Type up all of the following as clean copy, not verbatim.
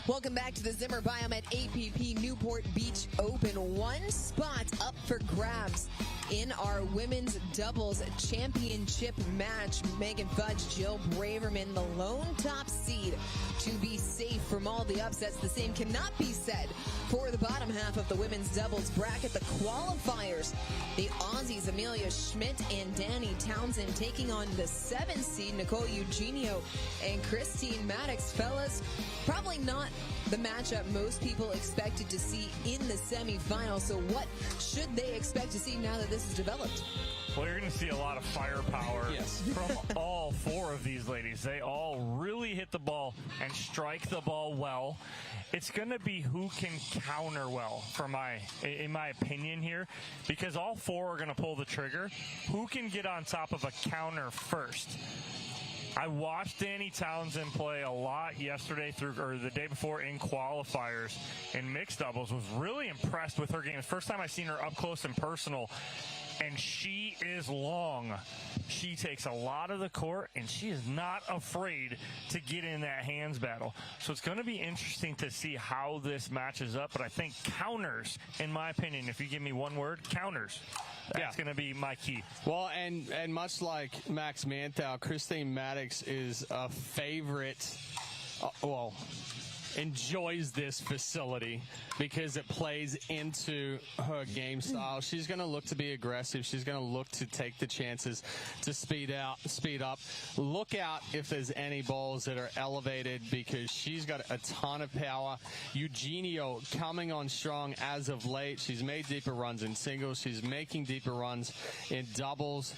Welcome back to the Zimmer Biomet APP Newport Beach Open. One spot up for grabs in our women's doubles championship match. Megan Fudge, Jill Braverman, the lone top seed to be safe from all the upsets. The same cannot be said for the bottom half of the women's doubles bracket. The qualifiers, the Aussies Emilia, Schmidt, and Danni Townsend taking on the 7th seed Nicole, Eugenio, and Christine Maddox. Fellas, probably not the matchup most people expected to see in the semifinal. So what should they expect to see now that this is developed? Well, you're going to see a lot of firepower from all four of these ladies. They all really hit the ball and strike the ball well. It's going to be who can counter well, in my opinion here, because all four are going to pull the trigger. Who can get on top of a counter first? I watched Danni Townsend play a lot yesterday or the day before in qualifiers in mixed doubles. Was really impressed with her game. The first time I seen her up close and personal, and she is long. She takes a lot of the court, and she is not afraid to get in that hands battle. So it's going to be interesting to see how this matches up. But I think counters, in my opinion, if you give me one word, counters. That's going to be my key. Well, and much like Max Manthau, Christine Maddox is a favorite, enjoys this facility because it plays into her game style. She's going to look to be aggressive. She's going to look to take the chances to speed up. Look out if there's any balls that are elevated because she's got a ton of power. Eugenio coming on strong as of late. She's made deeper runs in singles. She's making deeper runs in doubles.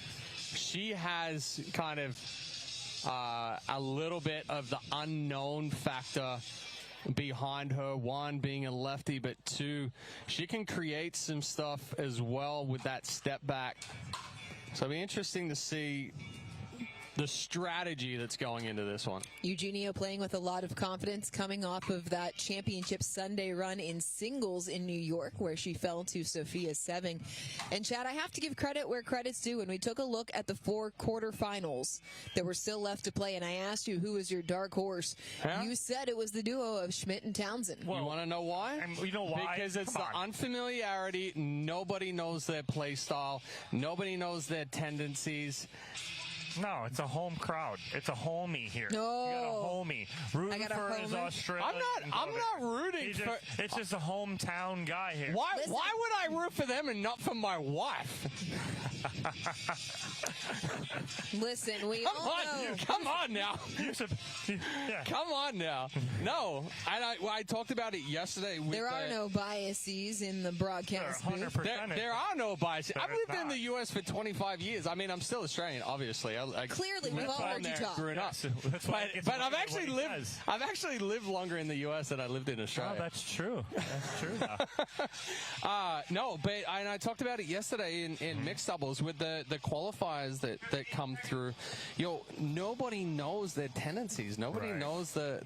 She has kind of a little bit of the unknown factor behind her, one being a lefty, but two, she can create some stuff as well with that step back. So it'll be interesting to see the strategy that's going into this one. Eugenio playing with a lot of confidence, coming off of that championship Sunday run in singles in New York, where she fell to Sophia Seving. And Chad, I have to give credit where credit's due. When we took a look at the 4 quarterfinals that were still left to play, and I asked you who was your dark horse, you said it was the duo of Schmidt and Townsend. Well, you want to know why? You know why? Because it's the unfamiliarity. Nobody knows their play style. Nobody knows their tendencies. No, it's a home crowd. It's a homie here. No. You got a homie. Rooting for his Australian. I'm not rooting for. It's just a hometown guy here. Why would I root for them and not for my wife? Listen, we all know. Come on now. Come on now. No, I talked about it yesterday. There are no biases in the broadcast booth. There are no biases. I've lived in the U.S. for 25 years. I mean, I'm still Australian, obviously. Clearly, we've all heard you talk. But I've actually lived longer in the U.S. than I lived in Australia. Oh, that's true. That's true. No, but I talked about it yesterday in mixed doubles with the qualifiers that come through. Nobody knows their tendencies. Nobody knows the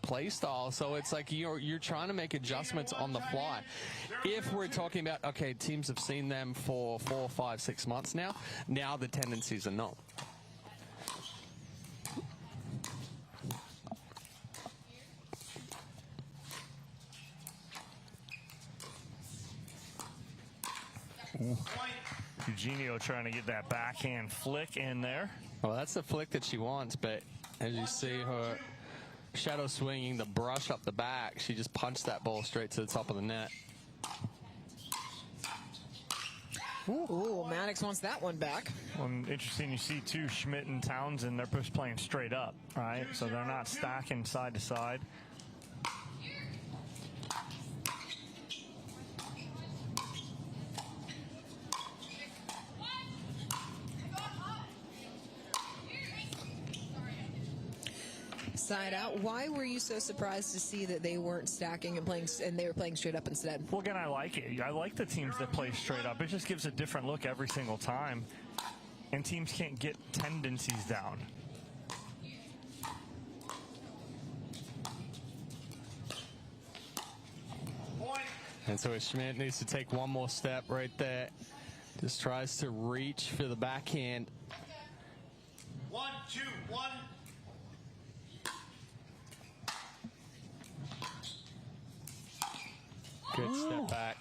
play style. So it's like you're trying to make adjustments on the fly. If we're talking about, okay, teams have seen them for 4, 5, 6 months now. Now the tendencies are known. Eugenio trying to get that backhand flick in there. Well, that's the flick that she wants, but as you see her shadow swinging the brush up the back, she just punched that ball straight to the top of the net. Ooh, Maddox wants that one back. Well, interesting, you see, too, Schmidt and Townsend, they're just playing straight up, right? So they're not stacking side to side. Side out. Why were you so surprised to see that they weren't stacking and playing, and they were playing straight up instead? Well, again, I like it. I like the teams that play straight up. It just gives a different look every single time, and teams can't get tendencies down. And so Schmidt needs to take one more step right there. Just tries to reach for the backhand. 1, 2, 1. step back.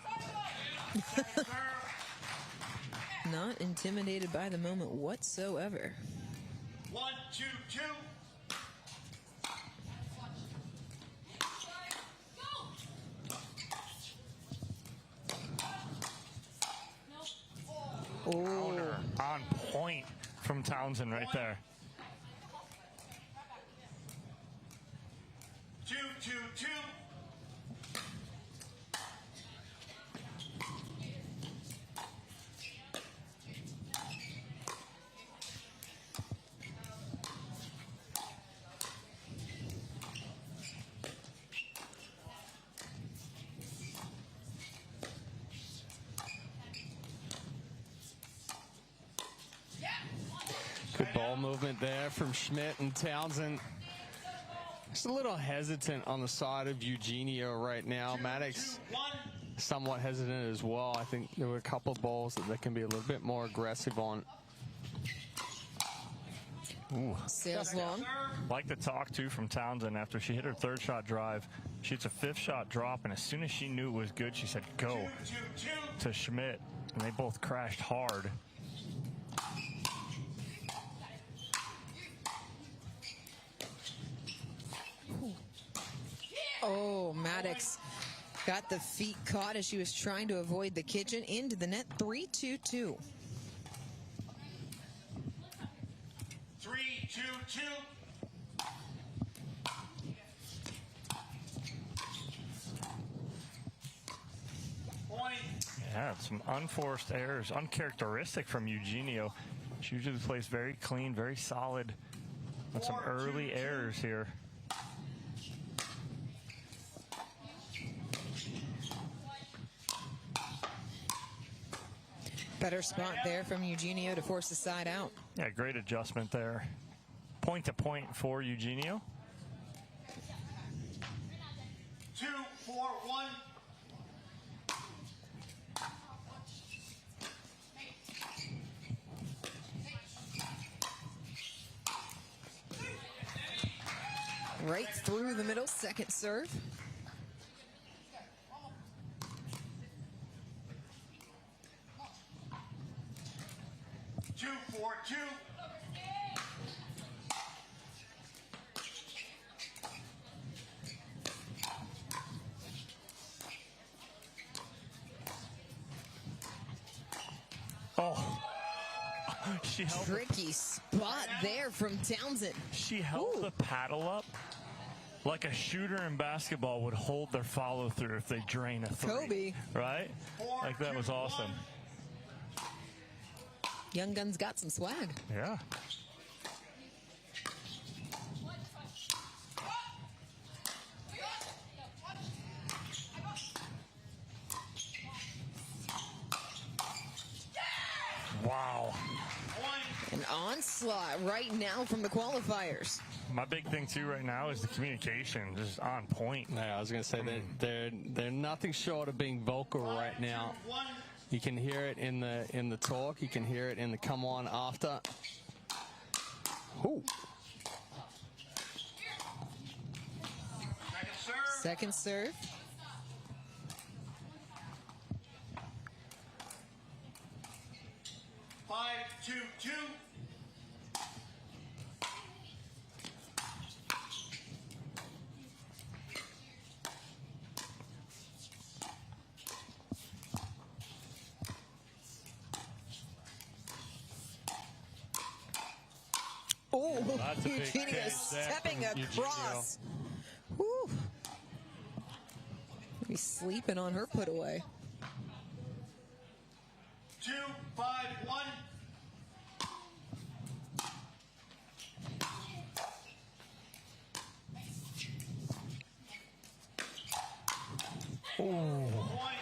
Not intimidated by the moment whatsoever. 1, 2, 2. Counter on point from Townsend right there. 2, 2, 2. Good ball movement there from Schmidt and Townsend. Just a little hesitant on the side of Eugenio right now. Maddox somewhat hesitant as well. I think there were a couple of balls that they can be a little bit more aggressive on. Ooh. Sails long. Like the talk, too, from Townsend after she hit her third shot drive. She hits a fifth shot drop, and as soon as she knew it was good, she said, go to Schmidt. And they both crashed hard. Oh, Maddox got the feet caught as she was trying to avoid the kitchen into the net. 3-2-2. 3, 2, 2. Point. Yeah, some unforced errors, uncharacteristic from Eugenio. She usually plays very clean, very solid, with some early errors here. Better spot there from Eugenio to force the side out. Yeah, great adjustment there. Point to point for Eugenio. 2, 4, 1. Right through the middle, second serve. 2, 4, 2. Oh, she held Tricky spot there from Townsend. She held the paddle up like a shooter in basketball would hold their follow through if they drain a three. Kobe. Right? Like that was awesome. Young Gun's got some swag. Yeah. Wow. An onslaught right now from the qualifiers. My big thing too right now is the communication, just on point. Yeah, I was going to say that they're nothing short of being vocal right now. You can hear it in the talk. You can hear it in the come on after. Ooh. Second serve. Five, 2, 2. Oh, That's a big Eugenio catch stepping there from across. Whew. Maybe sleeping on her put away. 2, 5, 1.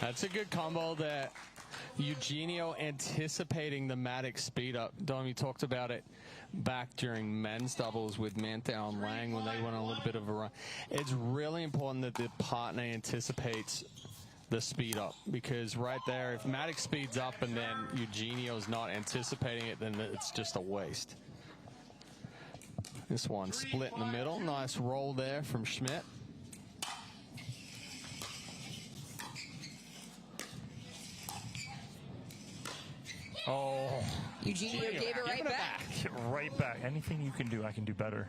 That's a good combo that Eugenio anticipating the Maddox speed up. Dom, you talked about it back during men's doubles with Manthau and Lang when they went on a little bit of a run. It's really important that the partner anticipates the speed up, because right there, if Maddox speeds up and then Eugenio's not anticipating it, then it's just a waste. This one split in the middle. Nice roll there from Schmidt. Eugenio gave it right back. Right back. Anything you can do, I can do better.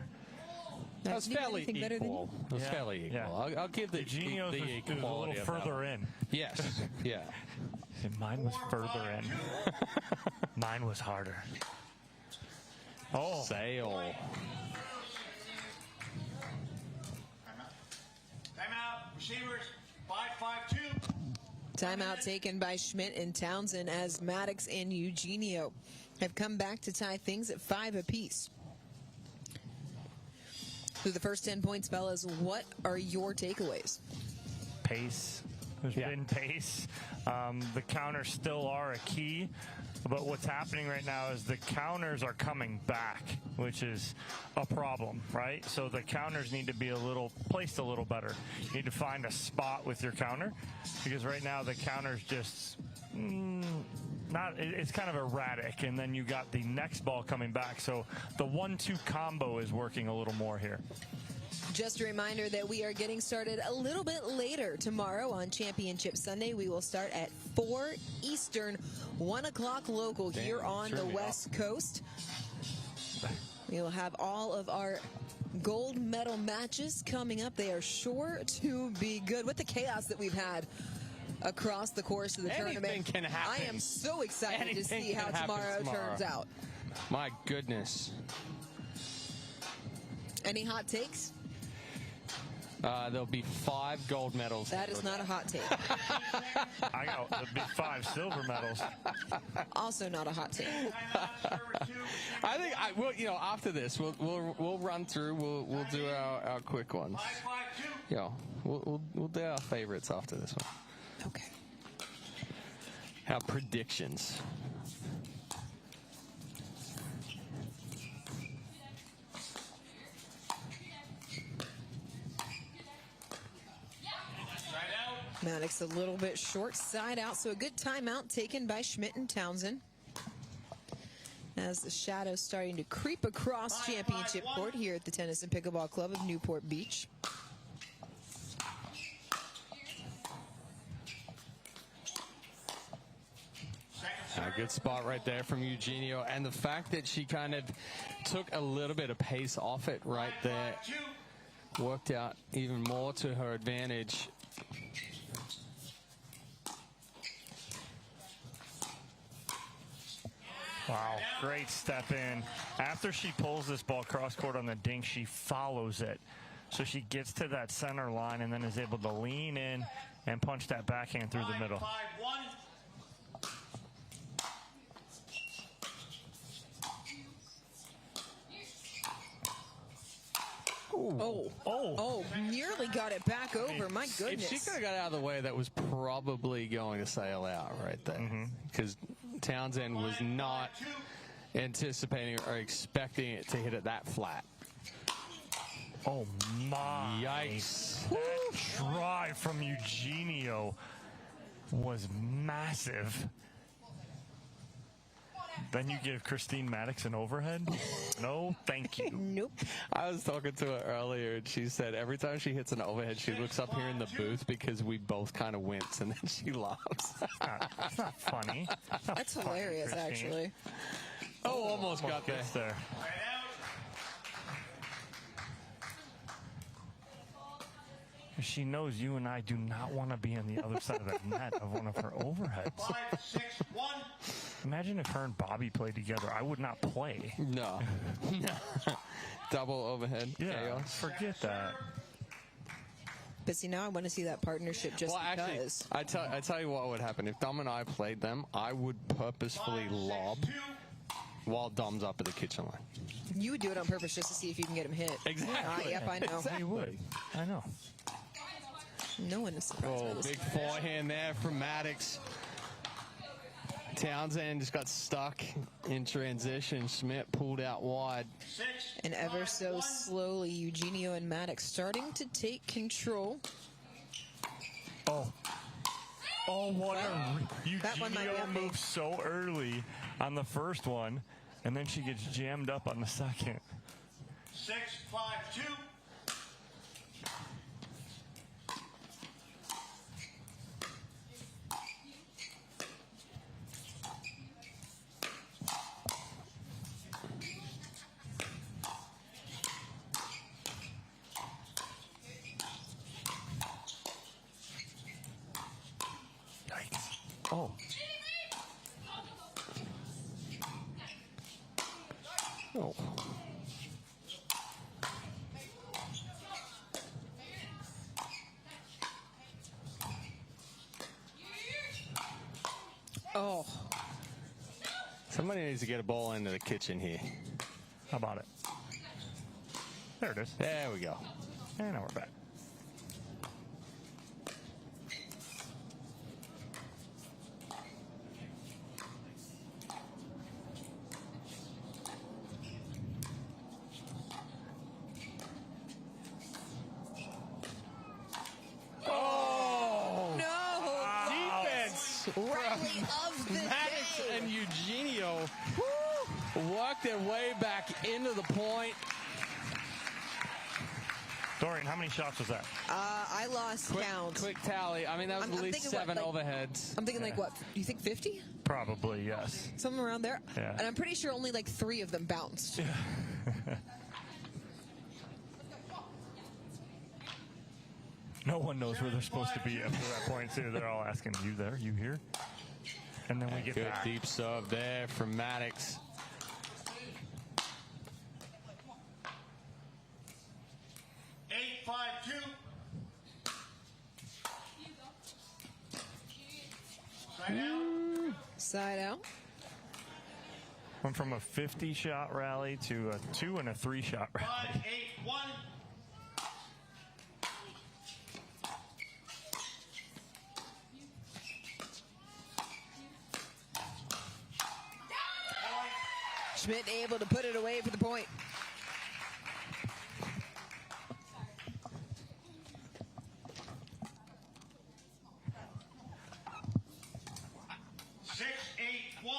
That was fairly equal. It was fairly equal. Yeah. I'll give the Eugenio's the was a equality little of further that. in. Yes. Yeah. Mine was further in. Mine was harder. Oh. Sail. Timeout. Receivers. 5-5-2. Timeout taken by Schmidt and Townsend as Maddox and Eugenio have come back to tie things at 5 apiece. Through the first 10 points, fellas, what are your takeaways? Pace. There's been pace. The counters still are a key, but what's happening right now is the counters are coming back, which is a problem, right? So the counters need to be placed a little better. You need to find a spot with your counter, because right now the counter's just it's kind of erratic, and then you got the next ball coming back. So the 1-2 combo is working a little more here. Just a reminder that we are getting started a little bit later tomorrow on Championship Sunday. We will start at 4 Eastern, 1 o'clock local here on the West Coast. We will have all of our gold medal matches coming up. They are sure to be good with the chaos that we've had across the course of the tournament. Can happen. I am so excited to see how tomorrow turns out. My goodness. Any hot takes? There'll be 5 gold medals. That is not a hot take. There'll be 5 silver medals. Also not a hot take. I think after this we'll run through. We'll do our quick ones. 5-5-2. Yeah, we'll do our favorites after this one. Okay. Our predictions. Maddox a little bit short side out, so a good timeout taken by Schmidt and Townsend. As the shadows starting to creep across championship court here at the Tennis and Pickleball Club of Newport Beach. A good spot right there from Eugenio, and the fact that she kind of took a little bit of pace off it right there worked out even more to her advantage. Wow, great step in. After she pulls this ball cross court on the dink, she follows it. So she gets to that center line and then is able to lean in and punch that backhand through the middle. 5-5-1. Oh, nearly got it back over. My goodness. If she could have got out of the way, that was probably going to sail out right there. Because Townsend was not anticipating or expecting it to hit it that flat. Oh, my. Yikes. That drive from Eugenio was massive. Then you give Christine Maddox an overhead? No, thank you. Nope. I was talking to her earlier, and she said every time she hits an overhead, she looks up here in the booth because we both kind of wince, and then she laughs. That's not funny. That's hilarious, Christine. actually. Oh, almost got there. She knows you and I do not want to be on the other side of that net of one of her overheads. 5-6-1. Imagine if her and Bobby played together. I would not play. No. Double overhead chaos. Forget that. But see, now I want to see that partnership just because. Actually, I tell you what would happen. If Dom and I played them, I would purposefully lob while Dom's up at the kitchen line. You would do it on purpose just to see if you can get him hit. Exactly. Yep, I know. Exactly. You would. I know. No one is surprised by this. Big forehand there from Maddox. Townsend just got stuck in transition. Schmidt pulled out wide. And ever so slowly, Eugenio and Maddox starting to take control. Oh, what That one might be Eugenio on me. moved so early on the first one, and then she gets jammed up on the second. 6-5-2. Oh. Oh. Oh. Somebody needs to get a ball into the kitchen here. How about it? There it is. There we go. And now we're back. Rally of the Maddox day. and Eugenio work their way back into the point. Dorian, how many shots was that? I lost count. Quick tally. I mean, that was at least 7 overheads. I'm thinking like what? You think 50? Probably, yes. Something around there. Yeah. And I'm pretty sure only like 3 of them bounced. No one knows where they're supposed to be after that point, too. They're all asking, you there? You here? And then we get good back. deep serve there from Maddox. Eight, 5-2. Side out. Side out. Went from a 50-shot rally to a 2 and a 3-shot rally. 5-8-1. Schmidt able to put it away for the point. Six, 8-1.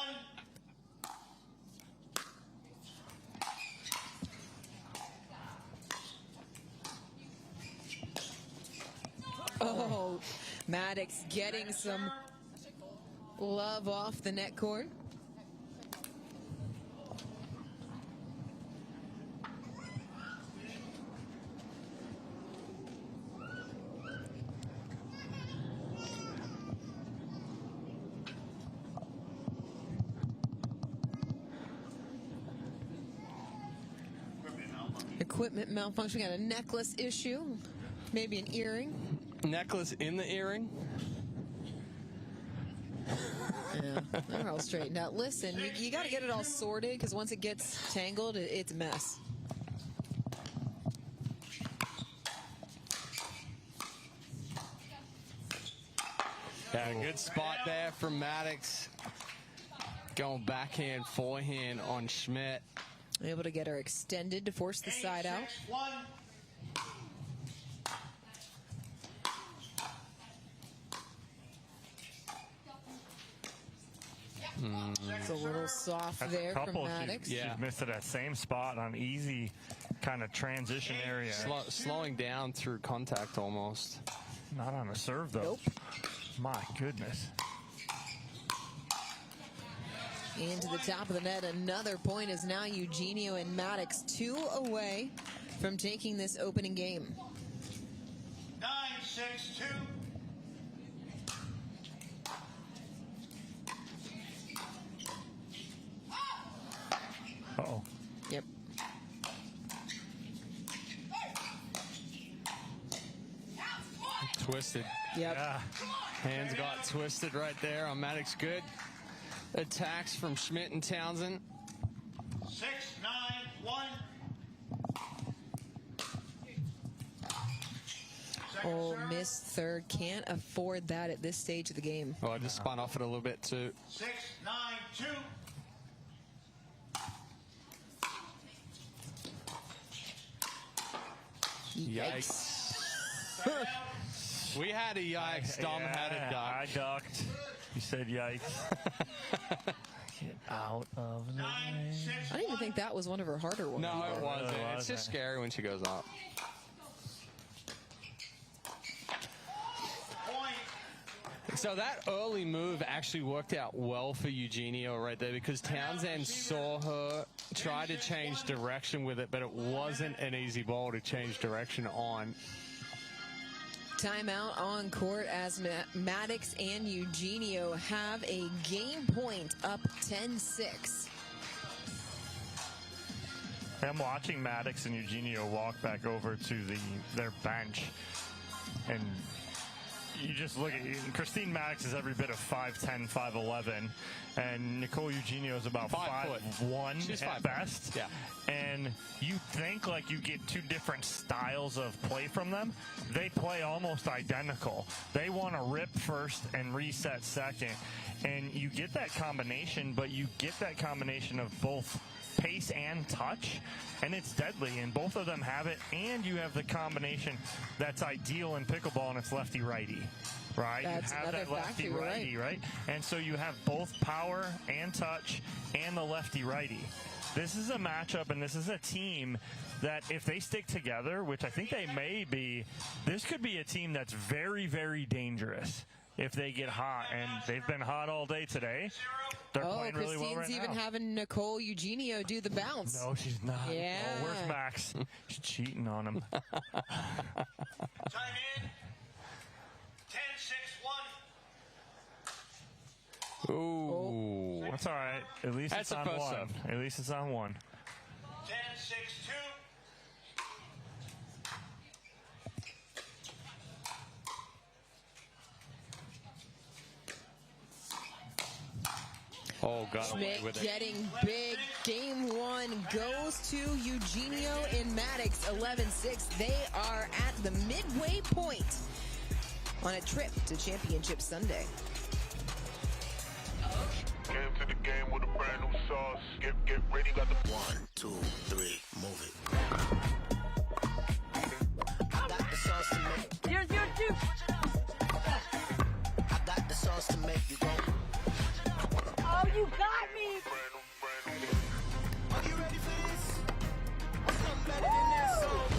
Oh, Maddox getting some love off the net cord. Equipment malfunction. We got a necklace issue. Maybe an earring. Necklace in the earring. Yeah, they're all straightened out. Listen, you got to get it all sorted because once it gets tangled, it's a mess. Yeah, good spot there from Maddox. Going backhand, forehand on Schmidt. Able to get her extended to force the side out. 8-6-1. It's a little soft That's there a from couple. Maddox. She's missed it at same spot on easy kind of transition area. Slowing down through contact almost. Not on a serve, though. Nope. My goodness. Into the top of the net. Another point is now Eugenio and Maddox 2 away from taking this opening game. 9-6-2. Uh-oh. Yep. Twisted. Yep. Yeah. Hands got twisted right there on Maddox. Good attacks from Schmidt and Townsend. 6-9-1. Oh, missed third. Can't afford that at this stage of the game. Oh, I just spun off it a little bit too. 6-9-2. Yikes. We had a yikes. Dom had a duck. I ducked. You said yikes. Get out of the way. 9-6-1. I don't even think that was one of her harder ones. No, it wasn't. It It's wasn't. just scary when she goes up. Point. So that early move actually worked out well for Eugenio right there because Townsend saw her try to change direction with it, but it wasn't an easy ball to change direction on. Timeout on court as Maddox and Eugenio have a game point, up 10-6. I'm watching Maddox and Eugenio walk back over to their bench, and you just look at Christine Maddox is every bit of 5'10", 5'11", and Nicole Eugenio is about 5'1" at best. Yeah. And you think like you get two different styles of play from them. They play almost identical. They want to rip first and reset second, and you get that combination, but you get that combination of both pace and touch, and it's deadly, and both of them have it, and you have the combination that's ideal in pickleball, and it's lefty-righty, right? That's you have another that lefty-righty, right? And so you have both power and touch and the lefty-righty. This is a matchup, and this is a team that if they stick together, which I think they may be, this could be a team that's very, very dangerous if they get hot, and they've been hot all day today. They're playing really well right now. Christine's even having Nicole Eugenio do the bounce. No, she's not. Yeah. Oh, where's Max? She's cheating on him. Time in. 10-6-1. Ooh. That's all right. At least That's it's on a one. post-up. At least it's on one. 10-6-2. Oh, got away Schmidt with it. getting big. Game one goes to Eugenio and Maddox, 11-6. They are at the midway point on a trip to Championship Sunday. Came to the game with a brand new sauce. Get ready, got the 1, 2, 3, move it. I got the sauce to make. Here's your juice. I got the sauce to make you go. Oh, you got me. Are you ready for this? Something better than that song.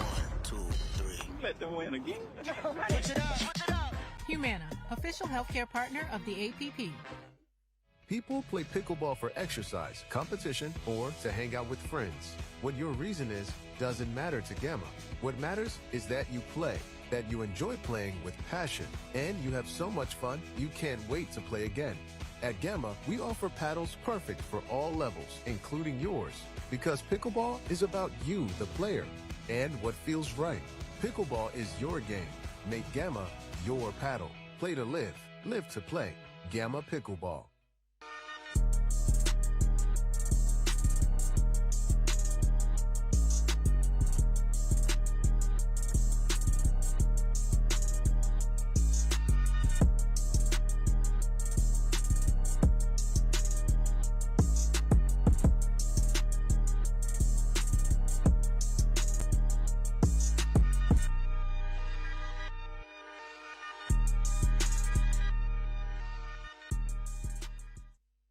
1, 2, 3. Let them win again. Switch it up, switch it up. Humana, official healthcare partner of the APP. People play pickleball for exercise, competition, or to hang out with friends. What your reason is doesn't matter to Gamma. What matters is that you play, that you enjoy playing with passion, and you have so much fun you can't wait to play again. At Gamma, we offer paddles perfect for all levels, including yours, because pickleball is about you, the player, and what feels right. Pickleball is your game. Make Gamma your paddle. Play to live, live to play. Gamma Pickleball.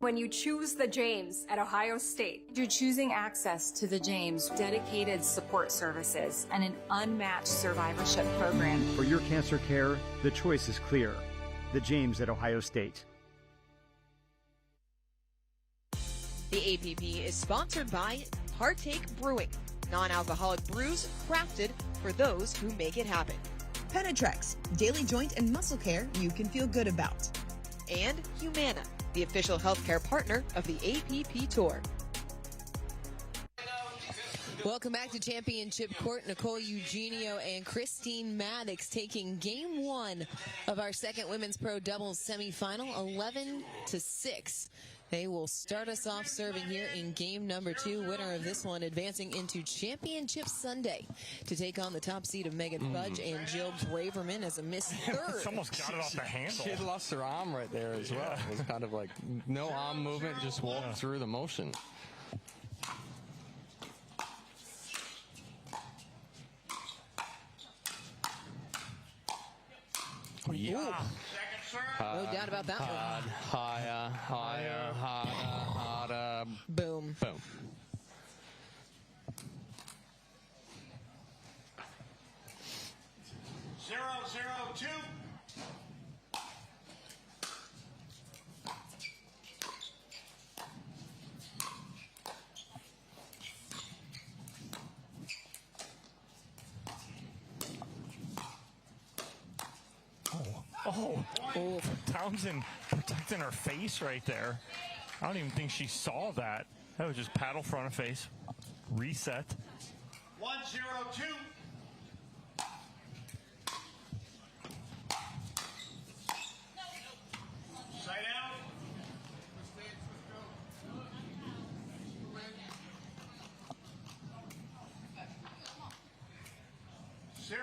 When you choose the James at Ohio State, you're choosing access to the James, dedicated support services, and an unmatched survivorship program. For your cancer care, the choice is clear. The James at Ohio State. The APP is sponsored by Partake Brewing, non-alcoholic brews crafted for those who make it happen. Penetrex, daily joint and muscle care you can feel good about. And Humana, the official healthcare partner of the APP Tour. Welcome back to Championship Court. Nicole Eugenio and Christine Maddox taking game one of our second women's pro doubles semifinal, 11-6. They will start us off serving here in game number two. Winner of this one advancing into Championship Sunday to take on the top seed of Megan Fudge and Jill Braverman as a missed third. Almost got it off the handle. She had lost her arm right there as well. It was kind of like no arm movement, just walked through the motion. Yeah. No doubt about that one. Higher, higher, harder, harder. Boom. Boom. Zero, 2. Oh, Townsend protecting her face right there. I don't even think she saw that. That was just paddle front of face. Reset. 1-0-2. Side out. 0-1-1.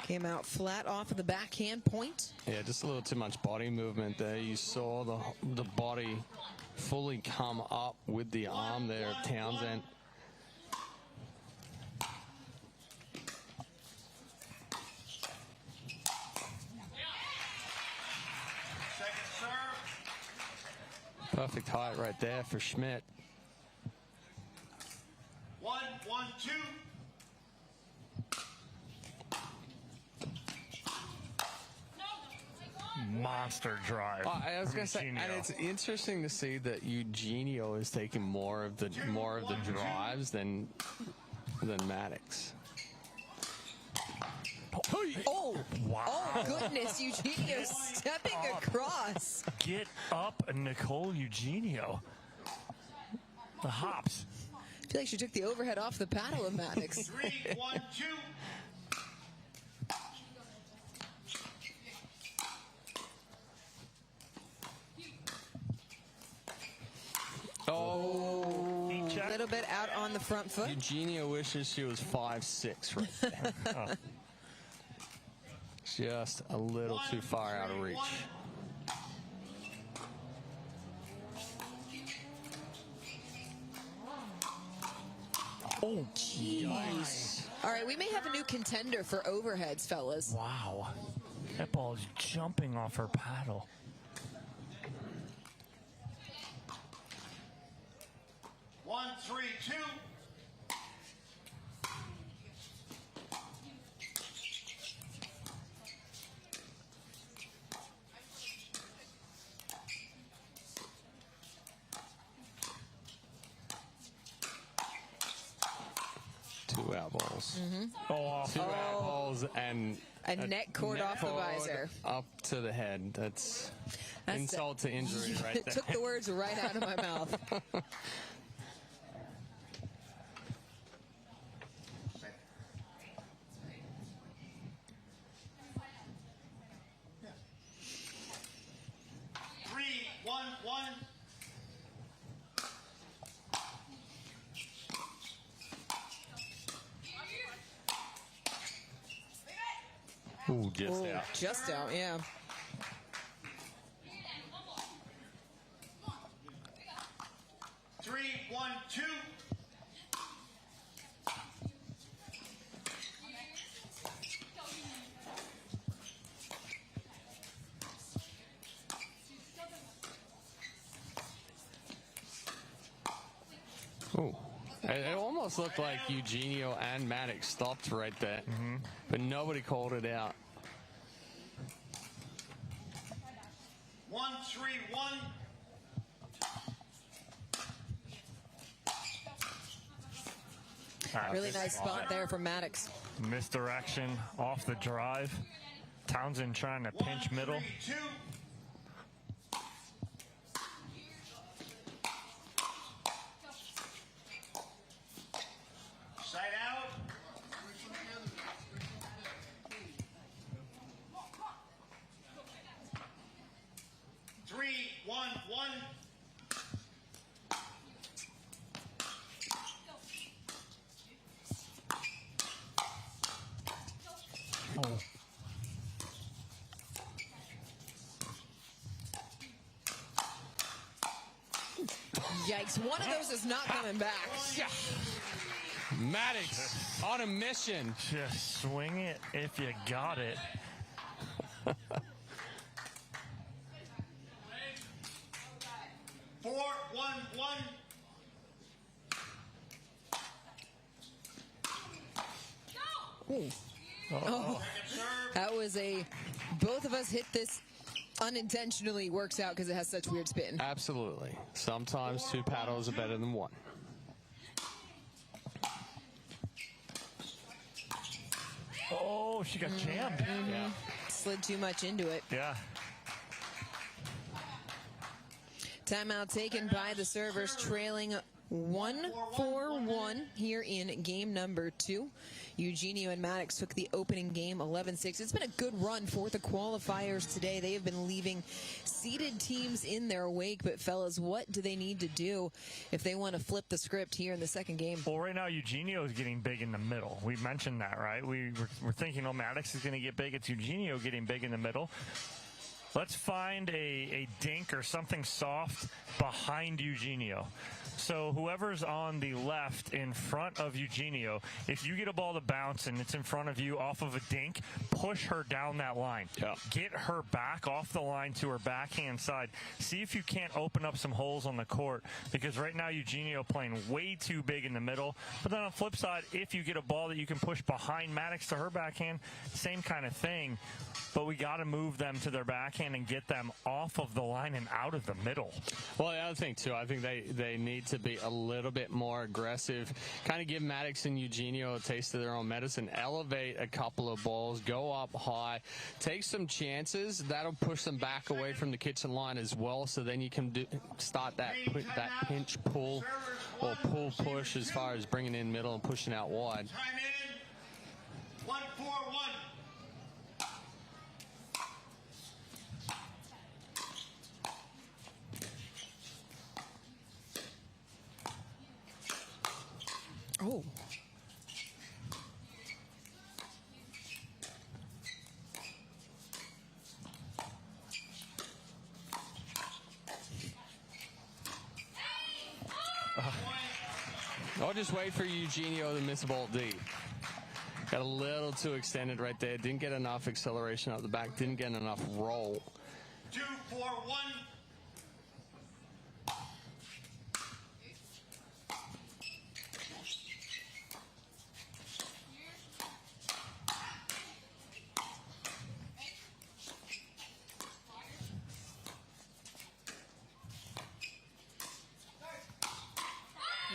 Came out flat off of the backhand point. Yeah, just a little too much body movement there. You saw the body fully come up with the arm there of Townsend. Second serve. Perfect height right there for Schmidt. 1-1-2. Monster drive. I was gonna say, and it's interesting to see that Eugenio is taking more of the drives than Maddox. Oh, wow. Oh goodness, Eugenio stepping across. Get up, Nicole Eugenio. The hops. I feel like she took the overhead off the paddle of Maddox. 3-1-2. Oh, a little bit out on the front foot. Eugenio wishes she was 5'6" right there. Just a little too far out of reach. Oh, jeez. All right, we may have a new contender for overheads, fellas. Wow. That ball is jumping off her paddle. One, 3-2. Two out balls. Oh, two out balls and a net cord off the visor. Up to the head. That's insult to injury right there. Took the words right out of my mouth. Ooh, just out. Just out, yeah. Three, 1, 2. Ooh. It almost looked like Eugenio and Maddox stopped right there, but nobody called it out. 1, 3, 1. Really nice spot there for Maddox. Misdirection off the drive. Townsend trying to pinch middle. 1, 3, 2. Side out. 3, 1, 1. Oh. Yikes, one of those is not coming back. Maddox on a mission. Just swing it if you got it. 4, 1, 1. Oh, that was both of us hit this unintentionally works out because it has such weird spin. Absolutely. Sometimes 2 paddles are better than 1. Oh, she got jammed. Yeah. Slid too much into it. Yeah. Timeout taken by the servers, trailing 1-4-1 here in game number 2. Eugenio and Maddox took the opening game 11-6. It's been a good run for the qualifiers today. They have been leaving seeded teams in their wake. But, fellas, what do they need to do if they want to flip the script here in the second game? Well, right now, Eugenio is getting big in the middle. We mentioned that, right? We're thinking, oh, Maddox is going to get big. It's Eugenio getting big in the middle. Let's find a dink or something soft behind Eugenio. So whoever's on the left in front of Eugenio, if you get a ball to bounce and it's in front of you off of a dink, push her down that line. Yeah. Get her back off the line to her backhand side. See if you can't open up some holes on the court, because right now Eugenio playing way too big in the middle. But then on the flip side, if you get a ball that you can push behind Maddox to her backhand, same kind of thing. But we got to move them to their backhand and get them off of the line and out of the middle. Well, the other thing, too, I think they need to be a little bit more aggressive, kind of give Maddox and Eugenio a taste of their own medicine, elevate a couple of balls, go up high, take some chances. That'll push them back away from the kitchen line as well, so then you can start that pinch pull or pull push as far as bringing in middle and pushing out wide. Time in. 1-4-1. Oh. I'll just wait for Eugenio to miss a ball deep. Got a little too extended right there. Didn't get enough acceleration up the back. Didn't get enough roll. 2-4-1.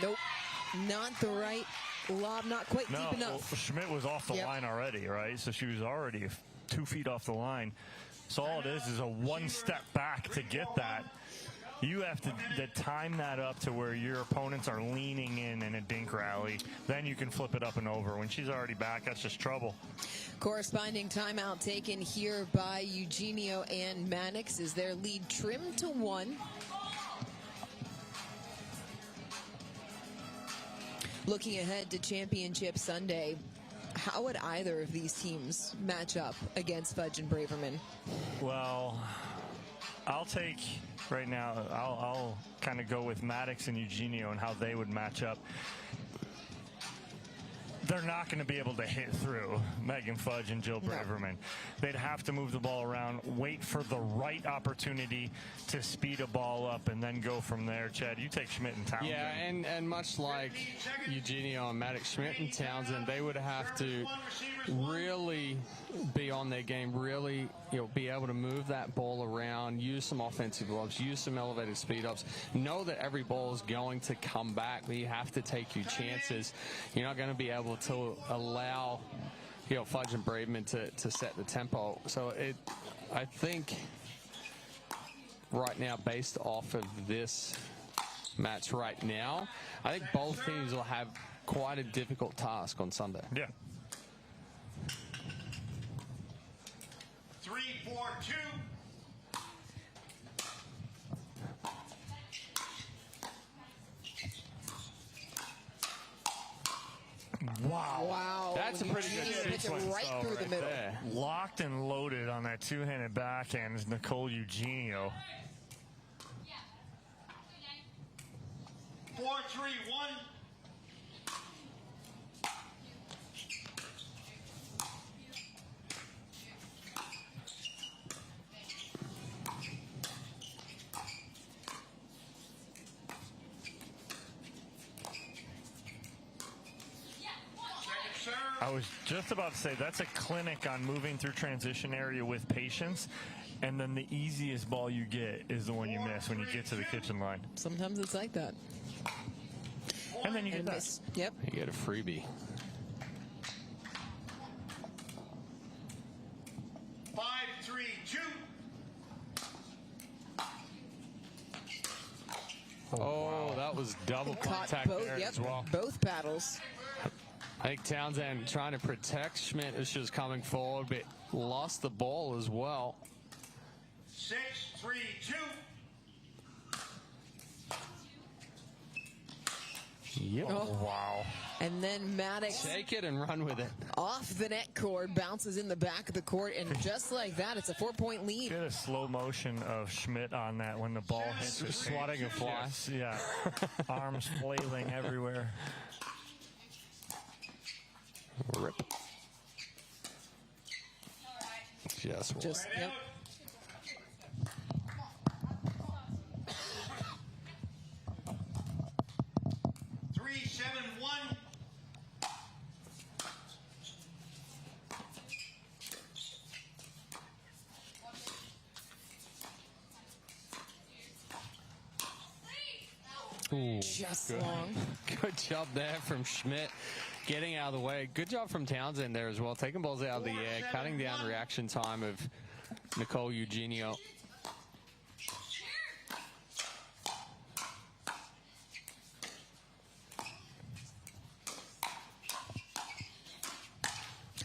Nope. Not the right lob, not quite deep enough. Well, Schmidt was off the line already, right? So she was already 2 feet off the line. So all it is a one step back to get that. You have to time that up to where your opponents are leaning in a dink rally. Then you can flip it up and over. When she's already back, that's just trouble. Corresponding timeout taken here by Eugenio and Maddox. Is their lead trimmed to 1. Looking ahead to Championship Sunday, how would either of these teams match up against Fudge and Braverman? Well, I'll take right now, I'll kind of go with Maddox and Eugenio and how they would match up. They're not going to be able to hit through Megan Fudge and Jill Braverman. They'd have to move the ball around, wait for the right opportunity to speed a ball up, and then go from there. Chad, you take Schmidt and Townsend. Yeah, and much like Eugenio and Maddox, Schmidt and Townsend, they would have to really be on their game, really be able to move that ball around, use some offensive lobs, use some elevated speed ups. Know that every ball is going to come back, but you have to take your chances. You're not going to be able to allow Fudge and Braverman to set the tempo. So I think right now, based off of this match right now, I think both teams will have quite a difficult task on Sunday. Yeah. 3-4-2. Wow. That's a pretty good sequence right through the middle. there. Locked and loaded on that two-handed backhand is Nicole Eugenio. 4-3-1. I was just about to say, that's a clinic on moving through transition area with patience And then the easiest ball you get is the one you miss when you get to the kitchen line. Sometimes it's like that. And then you get that. Yep. You get a freebie. 5-3-2. Oh, that was double contact there as well. Both paddles. I think Townsend trying to protect Schmidt as she was coming forward, but lost the ball as well. 6-3-2. Yep. Oh. Wow. And then Maddox take it and run with it. Off the net cord, bounces in the back of the court, and just like that, it's a 4-point lead. Get a slow motion of Schmidt on that when the ball hits her. Swatting a fly. Yes, yeah. Arms flailing everywhere. Rip. Just yep. 3-7-1. Ooh, just good. long. Good job there from Schmidt. Getting out of the way. Good job from Townsend there as well. Taking balls out of the air, cutting down reaction time of Nicole Eugenio.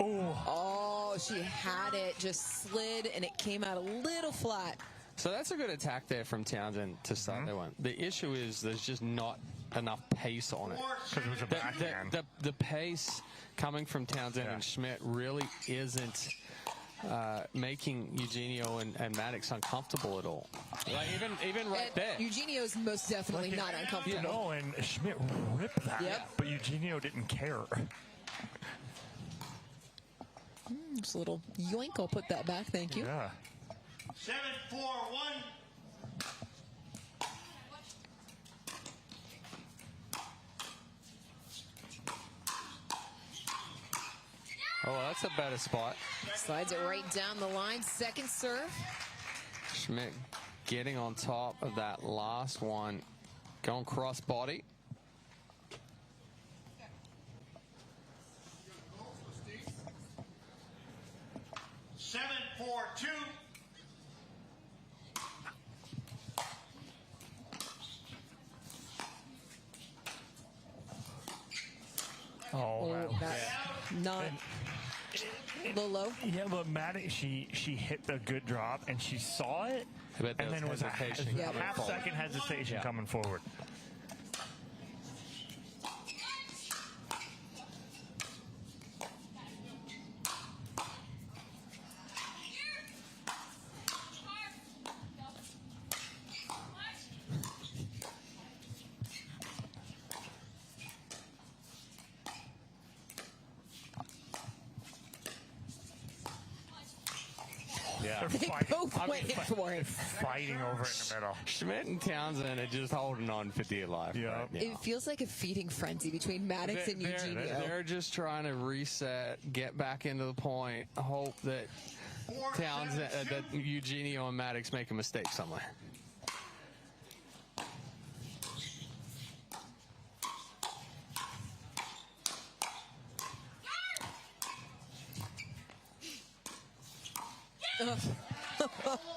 Oh, she had it, just slid, and it came out a little flat. So that's a good attack there from Townsend to start that one. The issue is there's just not enough pace on it. Because it was a backhand. The pace coming from Townsend and Schmidt really isn't making Eugenio and Maddox uncomfortable at all. Like even right there. Eugenio's most definitely not uncomfortable. No, and Schmidt ripped that. Yep. But Eugenio didn't care. Just a little yoink. I'll put that back. Thank you. Yeah. 7-4-1. Oh, that's a better spot. Slides it right down the line. Second serve. Schmidt getting on top of that last one. Going cross body. Seven, 4-2. Oh, wow. Not low. Yeah, but Maddox, she hit the good drop, and she saw it, and then was a half-second hesitation coming forward. Yeah. They both went for it. Fighting over in the middle. Schmidt and Townsend are just holding on 50 alive. Yeah. Right now. It feels like a feeding frenzy between Maddox and Eugenio. They're just trying to reset, get back into the point, hope that Townsend, that Eugenio and Maddox make a mistake somewhere.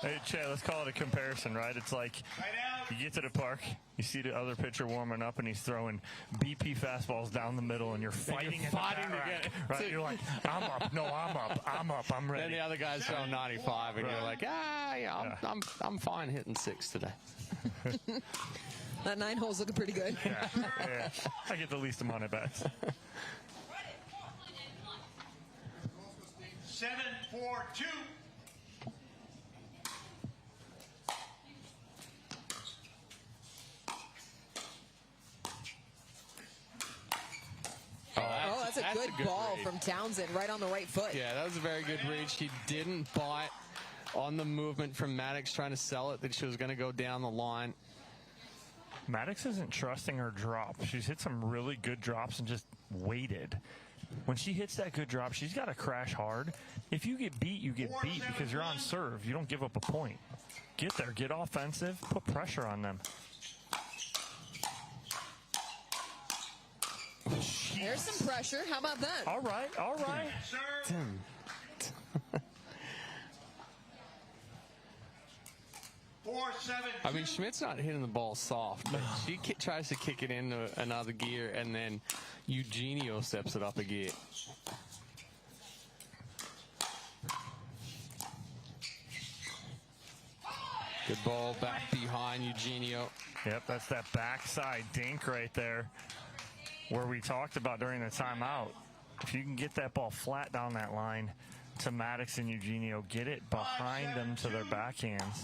Hey, Chad, let's call it a comparison, right? It's like you get to the park, you see the other pitcher warming up, and he's throwing BP fastballs down the middle, and you're fighting to get it. Right? You're like, I'm up. No, I'm up. I'm ready. Then the other guy's throwing 95, and you're like, yeah, I'm fine hitting 6 today. That 9 hole's looking pretty good. Yeah. I get the least amount of bats. 7-4-2. Oh, that's a good ball from Townsend, right on the right foot. Yeah, that was a very good reach. He didn't bite on the movement from Maddox trying to sell it that she was going to go down the line. Maddox isn't trusting her drop. She's hit some really good drops and just waited. When she hits that good drop, she's got to crash hard. If you get beat, you get beat because you're on serve. You don't give up a point. Get there, get offensive, put pressure on them. There's some pressure. How about that? All right, all right. I mean, Schmidt's not hitting the ball soft, but she tries to kick it into another gear, and then Eugenio steps it up a gear. Good ball back behind Eugenio. Yep, that's that backside dink right there where we talked about during the timeout. If you can get that ball flat down that line to Maddox and Eugenio, get it behind them to their backhands.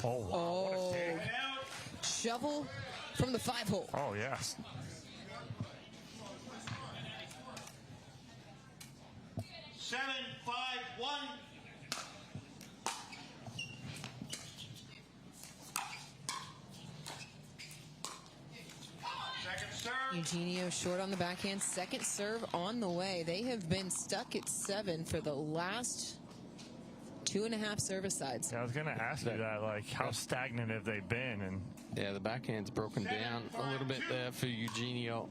Oh, wow. Oh, what a dig. Shovel from the 5-hole. Oh, yes. Seven, 5-1. Second serve. Eugenio short on the backhand. Second serve on the way. They have been stuck at 7 for the last 2.5 service sides. Yeah, I was going to ask you that, like, how stagnant have they been? And yeah, the backhand's broken down a little bit there for Eugenio.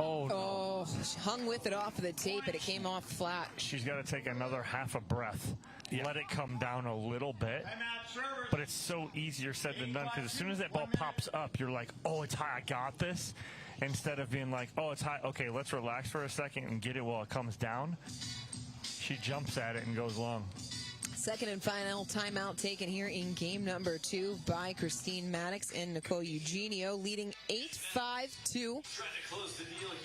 oh, no. Oh, she hung with it off of the tape, but it came off flat. She's got to take another half a breath. Yeah. Let it come down a little bit. But it's so easier said than done, because as soon as that ball pops up, you're like, oh, it's high, I got this. Instead of being like, oh, it's high, okay, let's relax for a second and get it while it comes down. She jumps at it and goes long. Second and final timeout taken here in game number 2 by Christine Maddox and Nicole Eugenio, leading 8-5-2.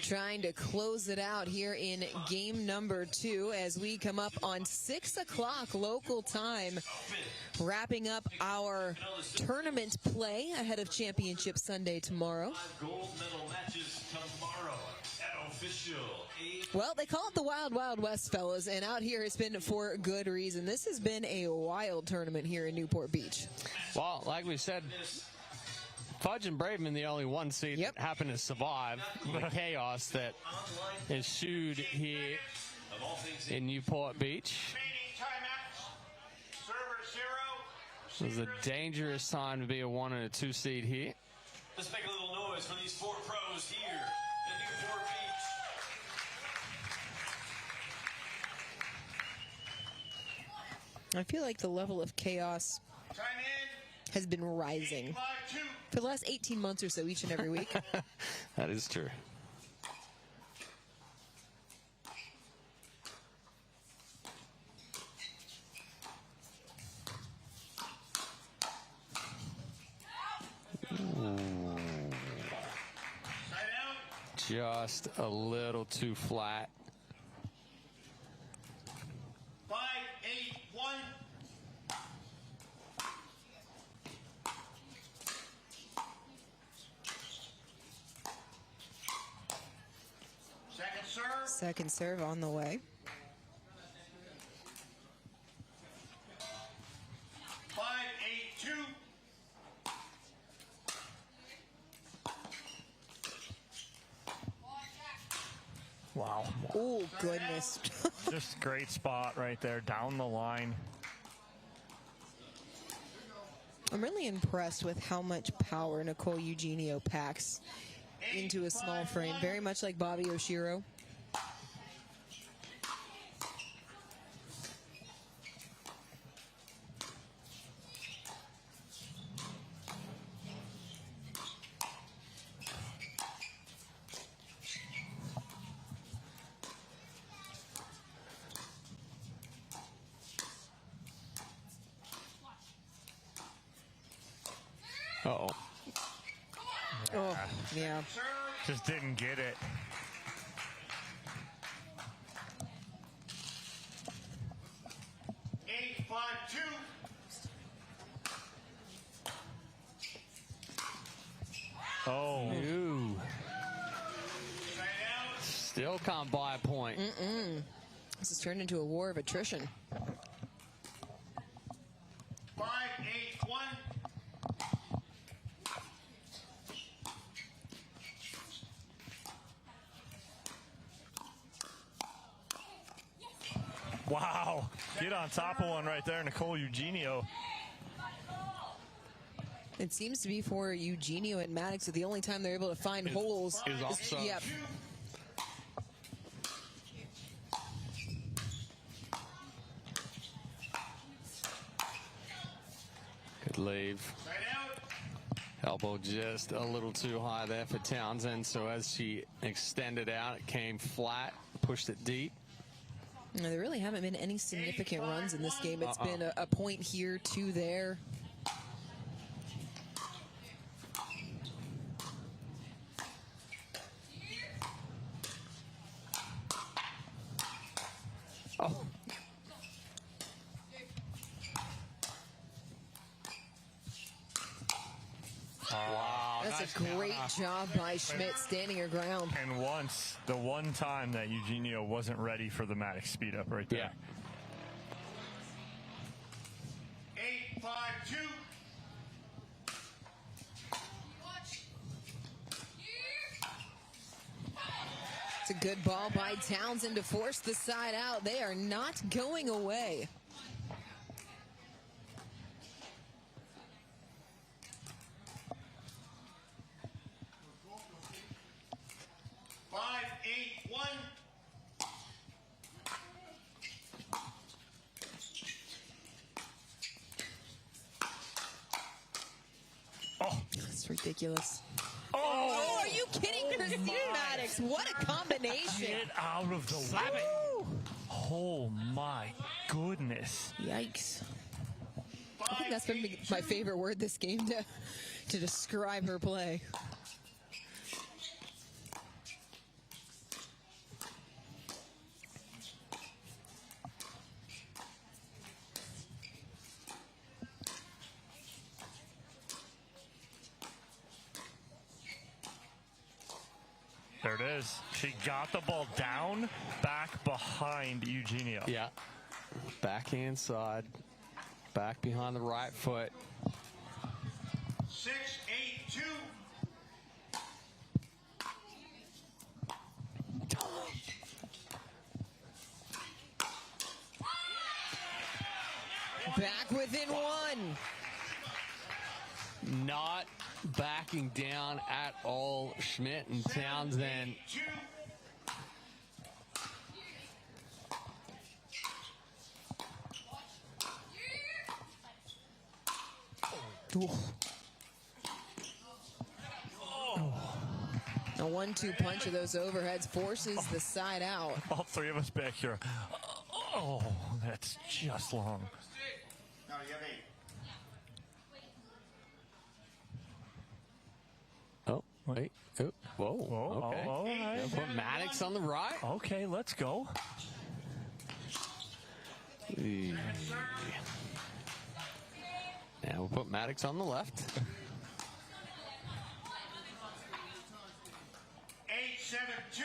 Trying to close it out here in game number 2 as we come up on 6 o'clock local time, wrapping up our tournament play ahead of Championship Sunday tomorrow. Gold medal matches tomorrow at official. Well, they call it the Wild Wild West, fellas, and out here it's been for good reason. This has been a wild tournament here in Newport Beach. Well, like we said, Fudge and Braveman, the only one seed that happened to survive the chaos that ensued here in Newport Beach. It was a dangerous time to be a 1 and a 2 seed here. Let's make a little noise for these 4 pros here in Newport Beach. I feel like the level of chaos has been rising for the last 18 months or so, each and every week. That is true. Ooh. Just a little too flat. 5-8-1. Second serve. Second serve on the way. 5-8-2. Wow. Oh, goodness. Just great spot right there, down the line. I'm really impressed with how much power Nicole Eugenio packs into a small frame, very much like Bobby Oshiro. Uh-oh. Oh, yeah. Just didn't get it. Oh. Ooh. Still can't buy a point. This has turned into a war of attrition. 5-8-1. Wow. Get on top of one right there, Nicole Eugenio. It seems to be for Eugenio and Maddox, the only time they're able to find holes. Is offside. Yep. Good leave. Elbow just a little too high there for Townsend, so as she extended out, it came flat, pushed it deep. No, there really haven't been any significant runs in this game. It's been a point here, two there. Oh. Wow, That's nice a great job by Schmidt, standing her ground. And once, the one time that Eugenio wasn't ready for the Maddox speed up right there. Yeah. 8-5-2. It's a good ball by Townsend to force the side out. They are not going away. That's ridiculous. Oh, are you kidding, Christine Maddox? What a combination. Get out of the way. Oh, my goodness. Yikes. I think that's been my favorite word this game to describe her play. There it is. She got the ball down, back behind Eugenio. Yeah. Backhand side, back behind the right foot. 6-8-2. Back within one. Not backing down at all. Schmidt and Townsend. A 1-2 punch of those overheads forces the side out. All three of us back here. Oh, that's just long. No, you have 8. Oh, wait. Oh, whoa. Okay. All right. Put Maddox on the right. Okay, let's go. Now we'll put Maddox on the left. 8-7-2.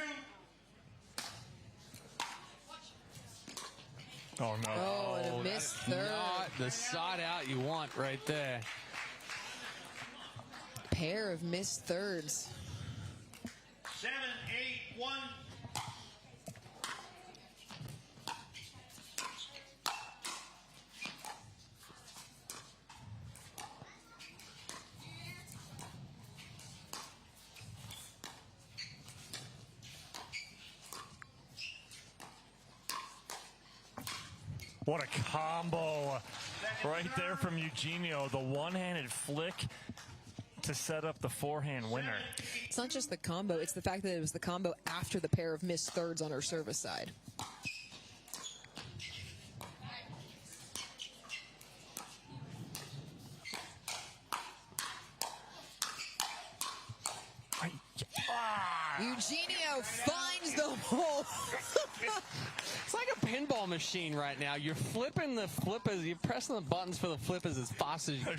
Oh, no. Oh, and a missed third. Not the side out you want right there. Pair of missed thirds. 7-8-1. What a combo right there from Eugenio. The one-handed flick to set up the forehand winner. It's not just the combo, it's the fact that it was the combo after the pair of missed thirds on her service side. Eugenio finds the hole. It's like a pinball machine right now. You're flipping the flippers. You're pressing the buttons for the flippers as fast as you can.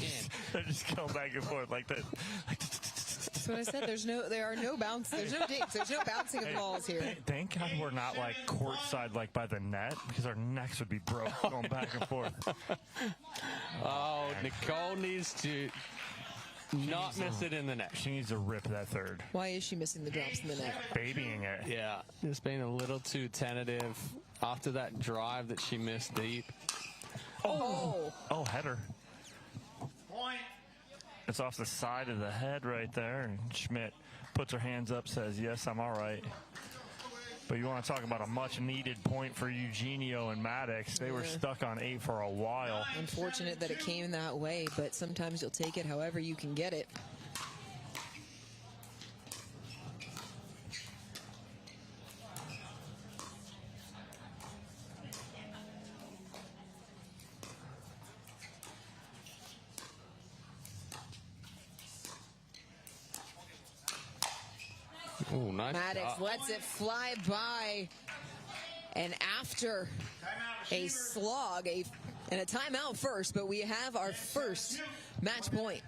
They're just going back and forth like that. That's what I said. There are no bounce. There's no dinks. There's no bouncing of balls here. Thank God we're not like courtside, like by the net, because our necks would be broke going back and forth. Oh, Nicole needs to not miss it in the net. She needs to rip that third. Why is she missing the drops in the net? Babying it. Yeah, just being a little too tentative after that drive that she missed deep. Oh, header. Point. It's off the side of the head right there, and Schmidt puts her hands up, says, yes, I'm all right. But you want to talk about a much-needed point for Eugenio and Maddox. They were stuck on 8 for a while. Unfortunate that it came that way, but sometimes you'll take it however you can get it. Ooh, nice. Maddox lets it fly by, and after a slog, and a timeout first, but we have our first match point.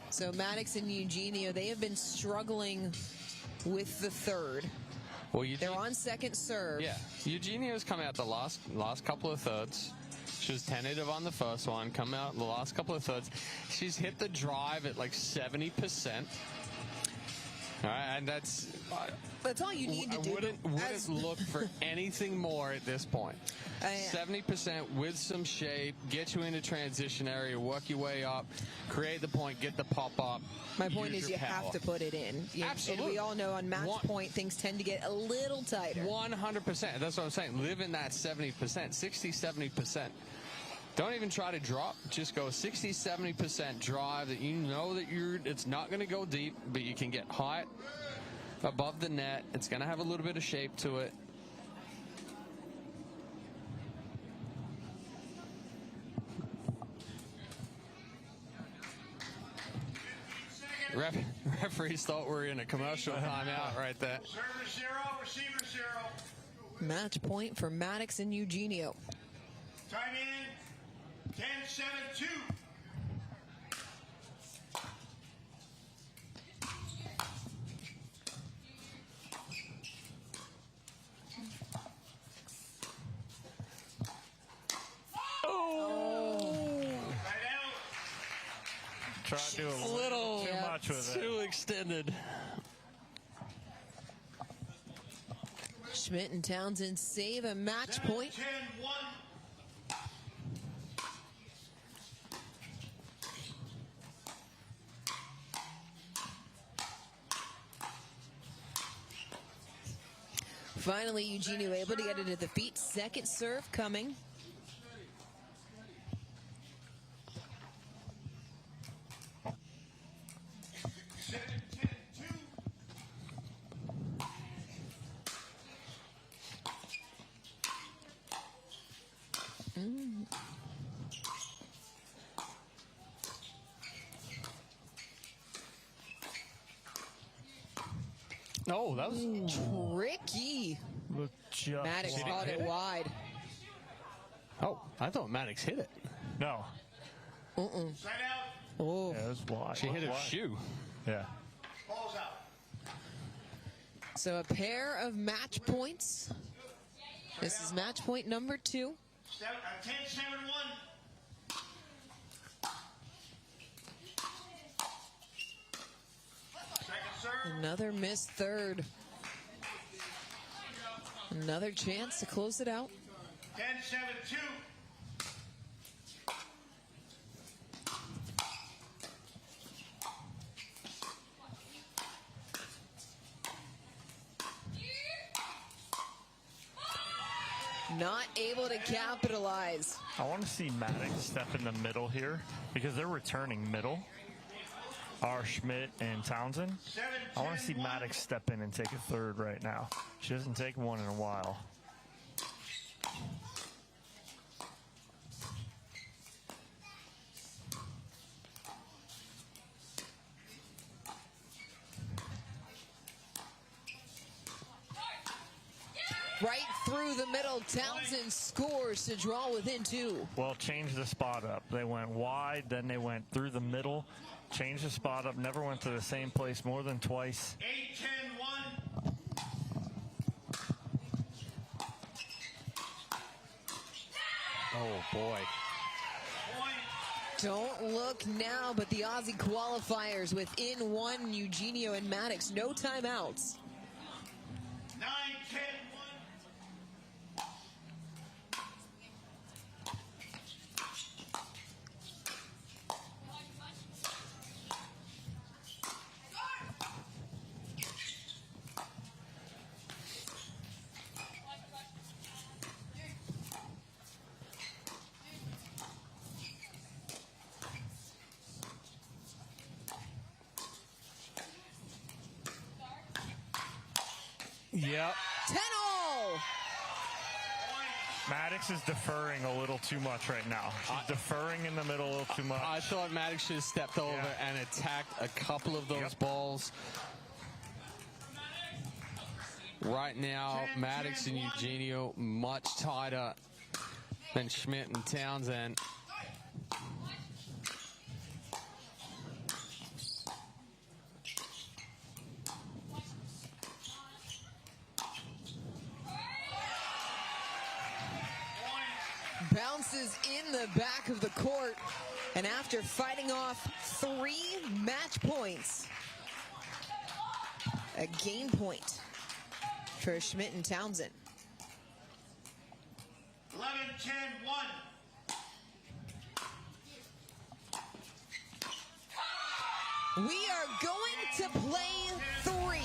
So Maddox and Eugenio, they have been struggling with the third. Well, they're on second serve. Yeah, Eugenio's come out the last couple of thirds. She was tentative on the first one, come out the last couple of thirds. She's hit the drive at like 70%. All right, and that's all you need to do. Wouldn't look for anything more at this point. 70% with some shape, get you into transition area, work your way up, create the point, get the pop up. My point is you have to put it in. Absolutely. And we all know on match point things tend to get a little tighter. 100%. That's what I'm saying. Live in that 70%, 60, 70%. Don't even try to drop. Just go 60, 70% drive that you know that it's not going to go deep, but you can get high above the net. It's going to have a little bit of shape to it. Referees thought we were in a commercial timeout right there. Server 0, receiver 0. Match point for Maddox and Eugenio. Time in 10-7-2. Try to do a little too much with it. Too extended. Schmidt and Townsend save a match point. 10-1. Finally, Eugenio able to get it at the feet. Second serve coming. No, that was tricky. Maddox caught it wide. Oh, I thought Maddox hit it. No. Side out. Oh. Yeah, it was wide. She hit her shoe. Yeah. Balls out. So a pair of match points. This is match point number 2. 10-7-1. Another missed third. Another chance to close it out. 10-7-2. Not able to capitalize. I want to see Maddox step in the middle here because they're returning middle. Schmidt and Townsend. I want to see Maddox step in and take a third right now. She doesn't take one in a while. through the middle. Townsend scores to draw within 2. Well, change the spot up. They went wide, then they went through the middle. Changed the spot up, never went to the same place more than twice. 8-10-1. Oh, boy. Don't look now, but the Aussie qualifiers within 1. Eugenio and Maddox, no timeouts. 9-10-1. Yep. 10-all. Maddox is deferring a little too much right now. She's deferring in the middle a little too much. I thought Maddox should have stepped over and attacked a couple of those balls. Right now, Maddox and Eugenio much tighter than Schmidt and Townsend. Bounces in the back of the court, and after fighting off 3 match points, a game point for Schmidt and Townsend. 11-10-1. We are going to play 3.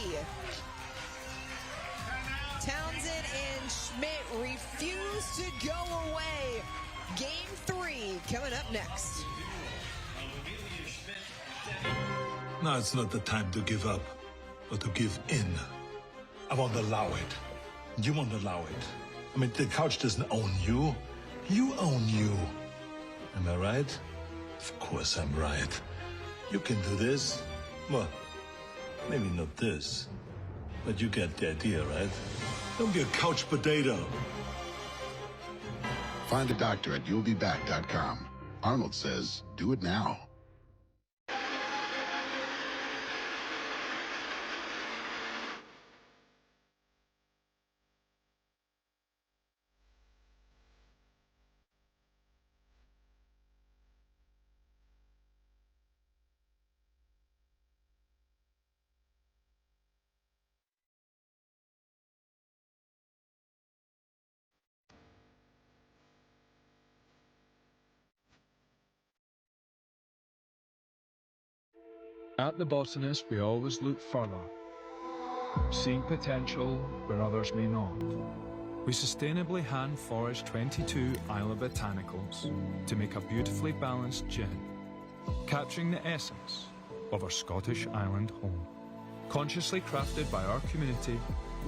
Townsend and Schmidt refuse to go away. Game 3 coming up next. Now it's not the time to give up, but to give in. I won't allow it. You won't allow it. I mean, the couch doesn't own you. You own you. Am I right? Of course I'm right. You can do this. Well, maybe not this, but you get the idea, right? Don't be a couch potato. Find a doctor at you'llbeback.com. Arnold says, do it now. At The Botanist, we always look further, seeing potential where others may not. We sustainably hand-forage 22 Isla botanicals to make a beautifully balanced gin, capturing the essence of our Scottish island home, consciously crafted by our community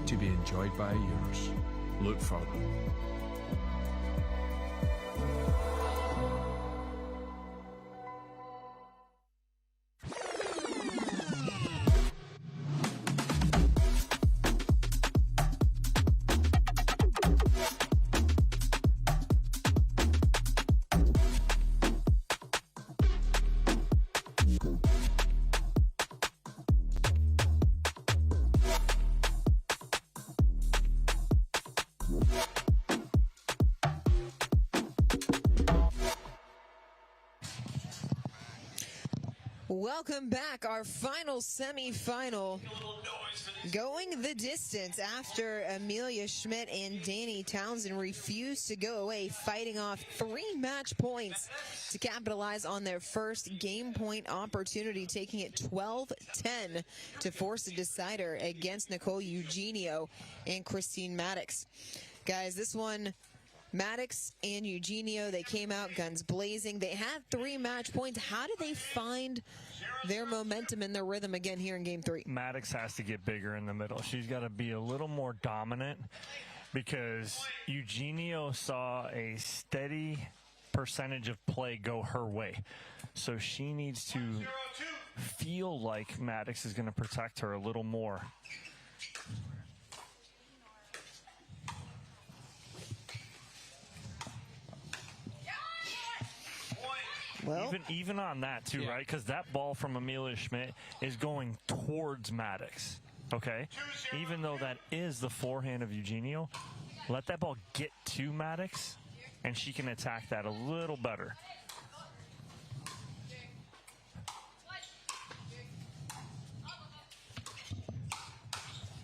to be enjoyed by yours. Look further. Welcome back. Our final semifinal going the distance after Emilia Schmidt and Danni Townsend refused to go away, fighting off 3 match points to capitalize on their first game point opportunity, taking it 12-10 to force a decider against Nicole, Eugenio, and Christine Maddox. Guys, this one, Maddox and Eugenio, they came out guns blazing. They had 3 match points. How did they find their momentum and their rhythm again here in game 3? Maddox has to get bigger in the middle. She's got to be a little more dominant because Eugenio saw a steady percentage of play go her way. So she needs to feel like Maddox is going to protect her a little more. Well, even on that too, right? Because that ball from Emilia Schmidt is going towards Maddox. Okay, even though that is the forehand of Eugenio, let that ball get to Maddox, and she can attack that a little better.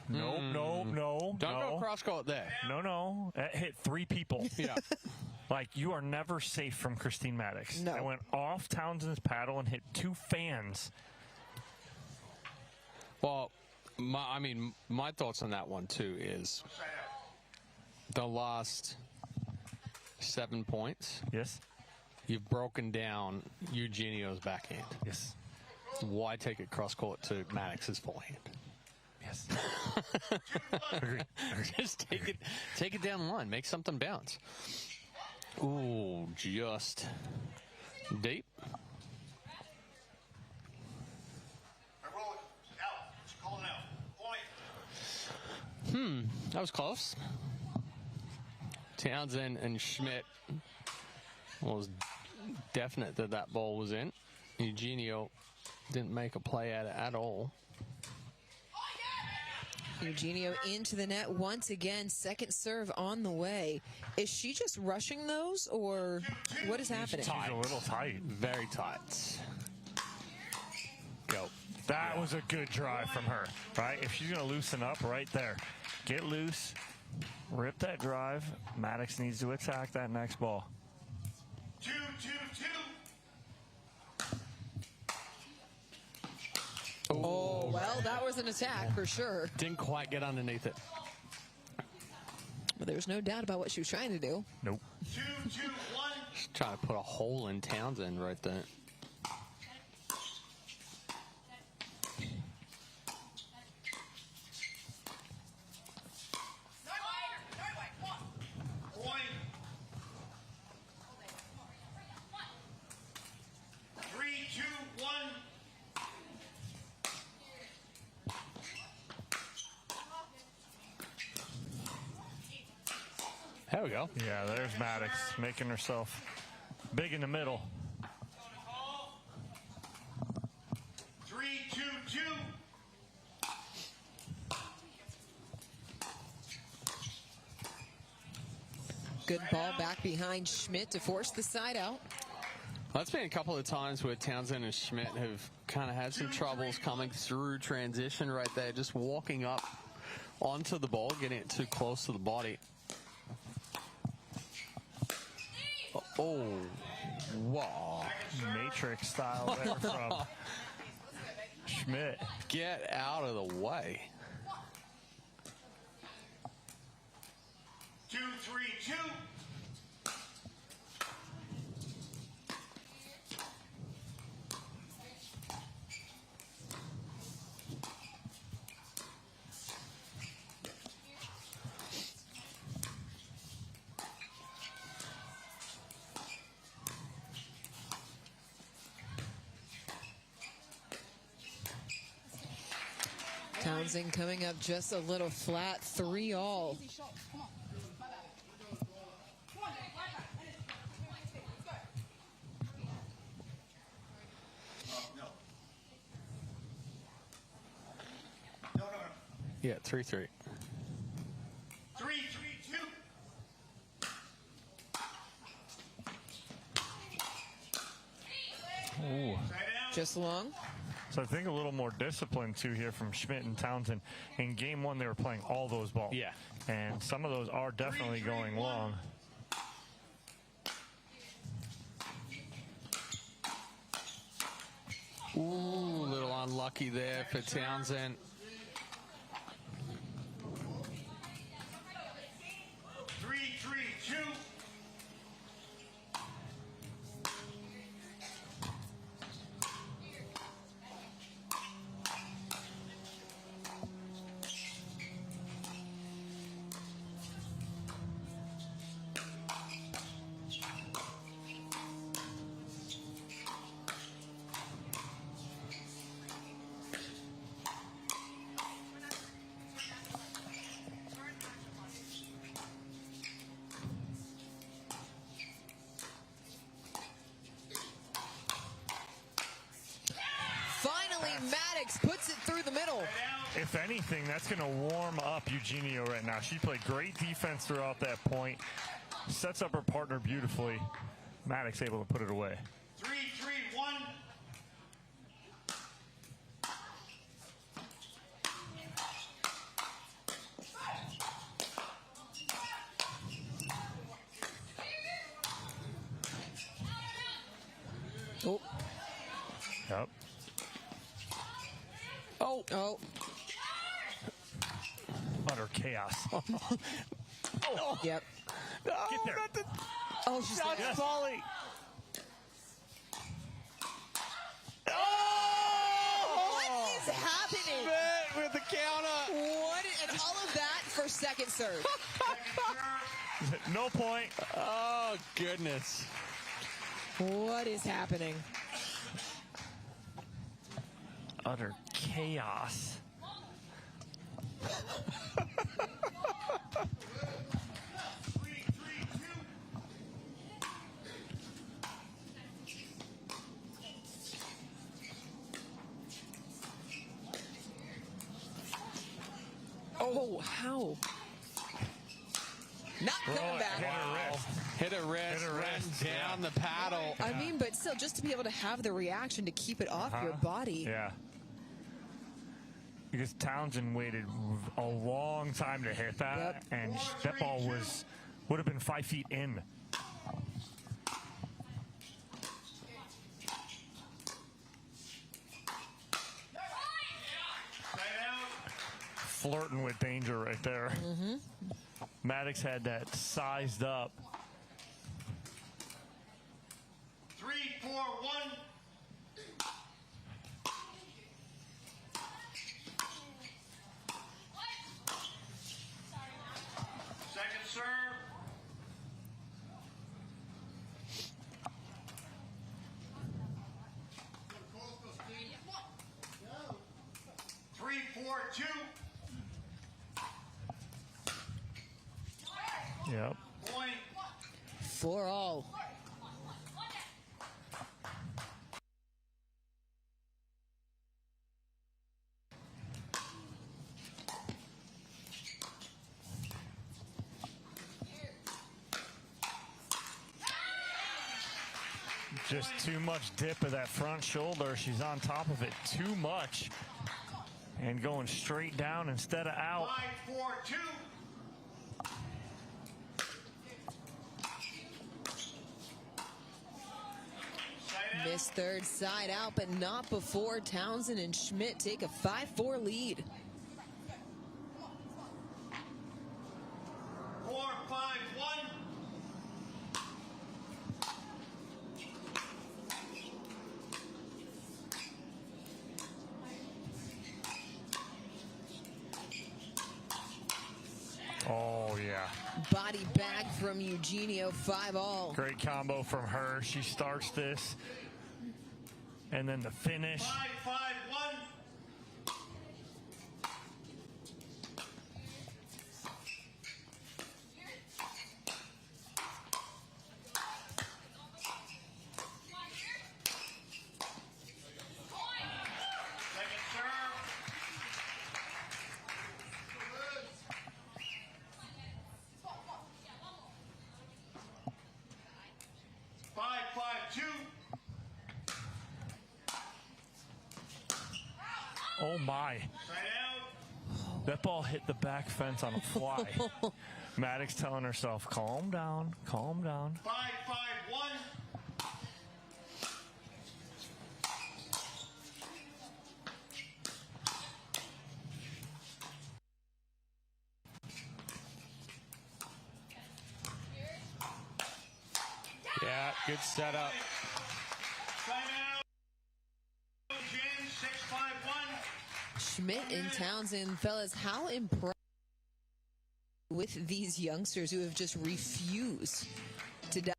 No. Don't go cross court there. No. That hit 3 people. Yeah. Like, you are never safe from Christine Maddox. No. It went off Townsend's paddle and hit 2 fans. Well, my thoughts on that one, too, is the last 7 points. Yes. You've broken down Eugenio's backhand. Yes. Why take it cross court to Maddox's forehand? Yes. Just take it down one. Make something bounce. Ooh, just deep. That was close. Townsend and Schmidt was definite that ball was in. Eugenio didn't make a play at it at all. Eugenio into the net once again. Second serve on the way. Is she just rushing those, or what is happening? She's a little tight. Very tight. Go. That was a good drive from her, right? If she's going to loosen up right there, get loose, rip that drive. Maddox needs to attack that next ball. 2-2-2. Oh, well, that was an attack for sure. Didn't quite get underneath it. Well, there's no doubt about what she was trying to do. Nope. 2-2-1. Just trying to put a hole in Townsend right there. There we go. Yeah, there's Maddox making herself big in the middle. 3-2-2. Good ball back behind Schmidt to force the side out. That's been a couple of times where Townsend and Schmidt have kind of had some troubles coming through transition right there, just walking up onto the ball, getting it too close to the body. Oh, wow. Matrix style there from Schmidt. Get out of the way. 2-3-2. Townsend coming up just a little flat, 3-all. Yeah, 3-3. 3-3-2. Ooh. Just long. So I think a little more discipline, too, here from Schmidt and Townsend. In game one, they were playing all those balls. Yeah. And some of those are definitely going long. Ooh, a little unlucky there for Townsend. Maddox puts it through the middle. If anything, that's going to warm up Eugenio right now. She played great defense throughout that point. Sets up her partner beautifully. Maddox able to put it away. 3-3-1. Oh. Yep. Oh. Utter chaos. Oh. Yep. Get there. Oh, she's there. Yes. Volley. What is happening? Schmidt with the counter. What? And all of that for second serve. No point. Oh, goodness. What is happening? Utter chaos. Oh, how? Not coming back. Hit a wrist. Ran down the paddle. I mean, but still, just to be able to have the reaction to keep it off your body. Yeah. Because Townsend waited a long time to hit that, and that ball would have been 5 feet in. Flirting with danger right there. Mm-hmm. Maddox had that sized up. 3-4-1. Second serve. Three, 4-2. Yep. Point. 4-all. Just too much dip of that front shoulder. She's on top of it too much. And going straight down instead of out. 5-4-2. Missed third side out, but not before Townsend and Schmidt take a 5-4 lead. 4-5-1. Oh, yeah. Body bag from Eugenio, 5-all. Great combo from her. She starts this. And then the finish. 5-5-1. Second serve. 5-5-2. Oh, my. That ball hit the back fence on a fly. Maddox telling herself, calm down, calm down. 5-5-1. Yeah, good setup. Timeout. James, 6-5-1. Schmidt and Townsend, fellas, how impressed with these youngsters who have just refused to die.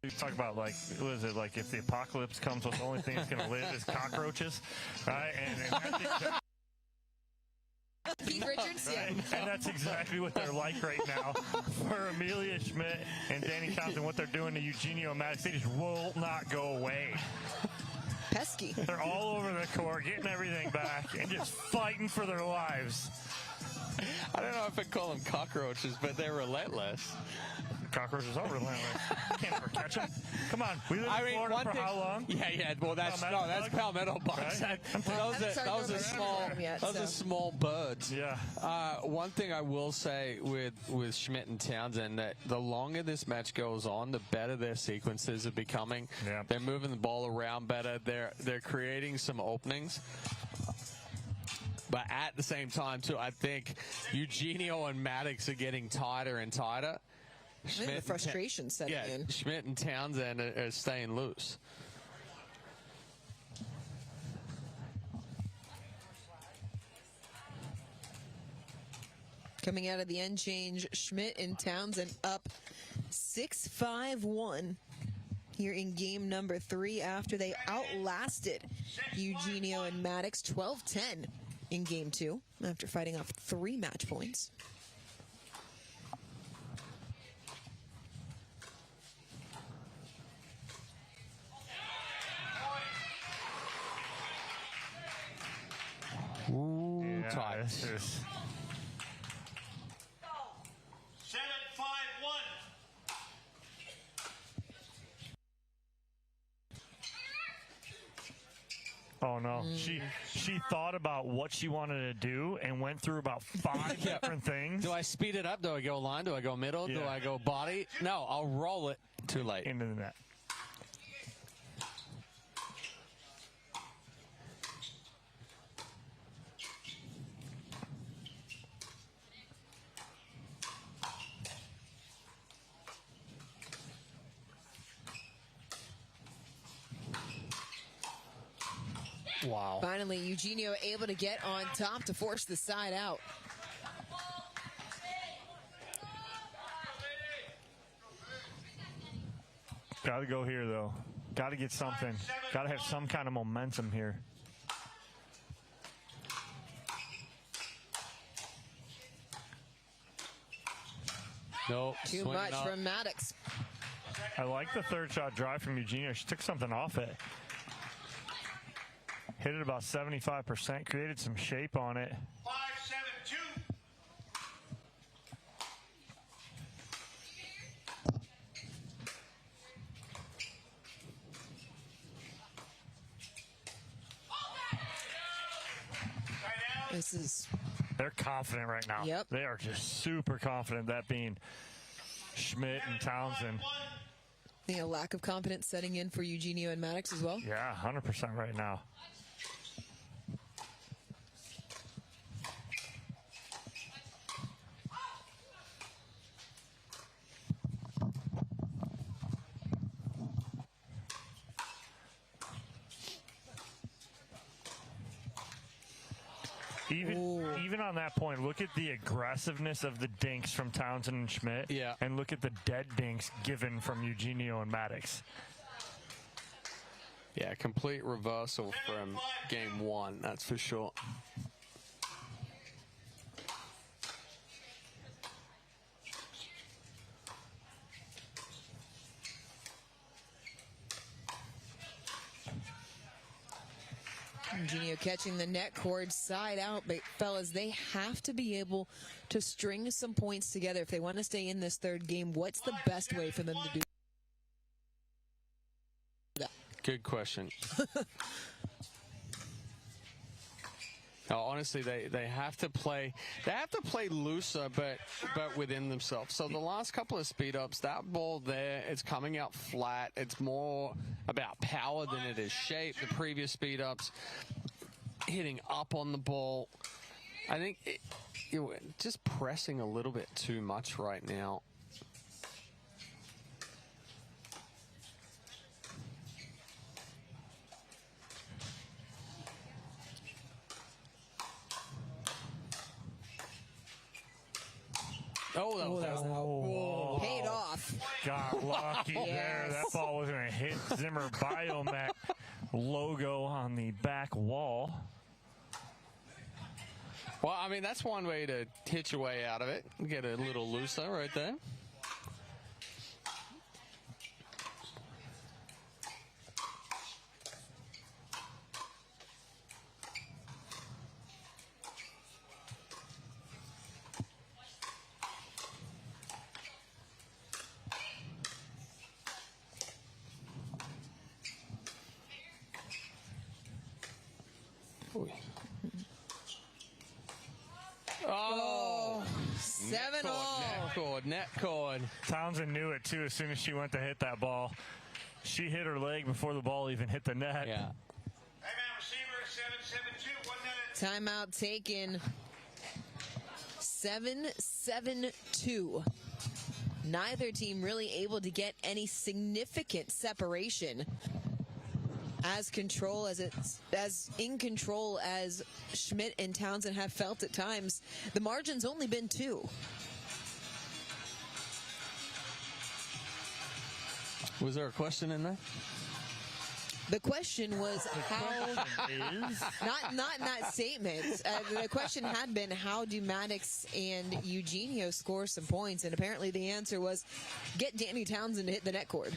You talk about, like, what is it, like if the apocalypse comes, what's the only thing that's going to live is cockroaches, right? And I think Keith Richards, yeah. and that's exactly what they're like right now. For Emilia Schmidt and Danni Townsend, what they're doing to Eugenio and Maddox, they just will not go away. pesky. They're all over the court, getting everything back, and just fighting for their lives. I don't know if I'd call them cockroaches, but they're relentless. Cockroaches are relentless. Can't ever catch them. Come on, we live in Florida for how long? Yeah. Well, that's palmetto bugs. Right? Those are small birds. Yeah. One thing I will say with Schmidt and Townsend, that the longer this match goes on, the better their sequences are becoming. Yeah. They're moving the ball around better. They're creating some openings. But at the same time, too, I think Eugenio and Maddox are getting tighter and tighter. The frustration setting in. Schmidt and Townsend are staying loose. Coming out of the end change, Schmidt and Townsend up 6-5-1 here in game number 3 after they outlasted Eugenio and Maddox 12-10 in game 2 after fighting off 3 match points. Ooh, yeah, tight. 7-5-1. Oh no, she thought about what she wanted to do and went through about 5 different things. Do I speed it up? Do I go line? Do I go middle? Do I go body? No, I'll roll it. Too late. Into the net. Wow. Finally, Eugenio able to get on top to force the side out. Got to go here, though. Got to get something. Got to have some kind of momentum here. Nope. Too much from Maddox. I like the third shot drive from Eugenio. She took something off it. Hit it about 75%, created some shape on it. 5-7-2. They're confident right now. Yep. They are just super confident, that being Schmidt and Townsend. I think a lack of confidence setting in for Eugenio and Maddox as well. Yeah, 100% right now. Even on that point, look at the aggressiveness of the dinks from Townsend and Schmidt. Yeah. And look at the dead dinks given from Eugenio and Maddox. Yeah, complete reversal from game 1, that's for sure. Eugenio catching the net cord side out, but fellas, they have to be able to string some points together if they want to stay in this third game. What's the best way for them to do that? Good question. No, honestly, they have to play looser, but within themselves. So the last couple of speed ups, that ball there, it's coming out flat. It's more about power than it is shape. The previous speed ups, hitting up on the ball. I think you're just pressing a little bit too much right now. Oh, that was out. Paid off. Got lucky there. That ball was going to hit Zimmer Biomet logo on the back wall. Well, I mean, that's one way to hit your way out of it. Get a little looser right there. Oh, 7-all. Net cord. Townsend knew it, too, as soon as she went to hit that ball. She hit her leg before the ball even hit the net. Yeah. Timeout taken. 7-7-2. Neither team really able to get any significant separation. As in control as Schmidt and Townsend have felt at times. The margin's only been 2. Was there a question in there? The question was not in that statement. The question had been, how do Maddox and Eugenio score some points? And apparently the answer was, get Danny Townsend to hit the net cord.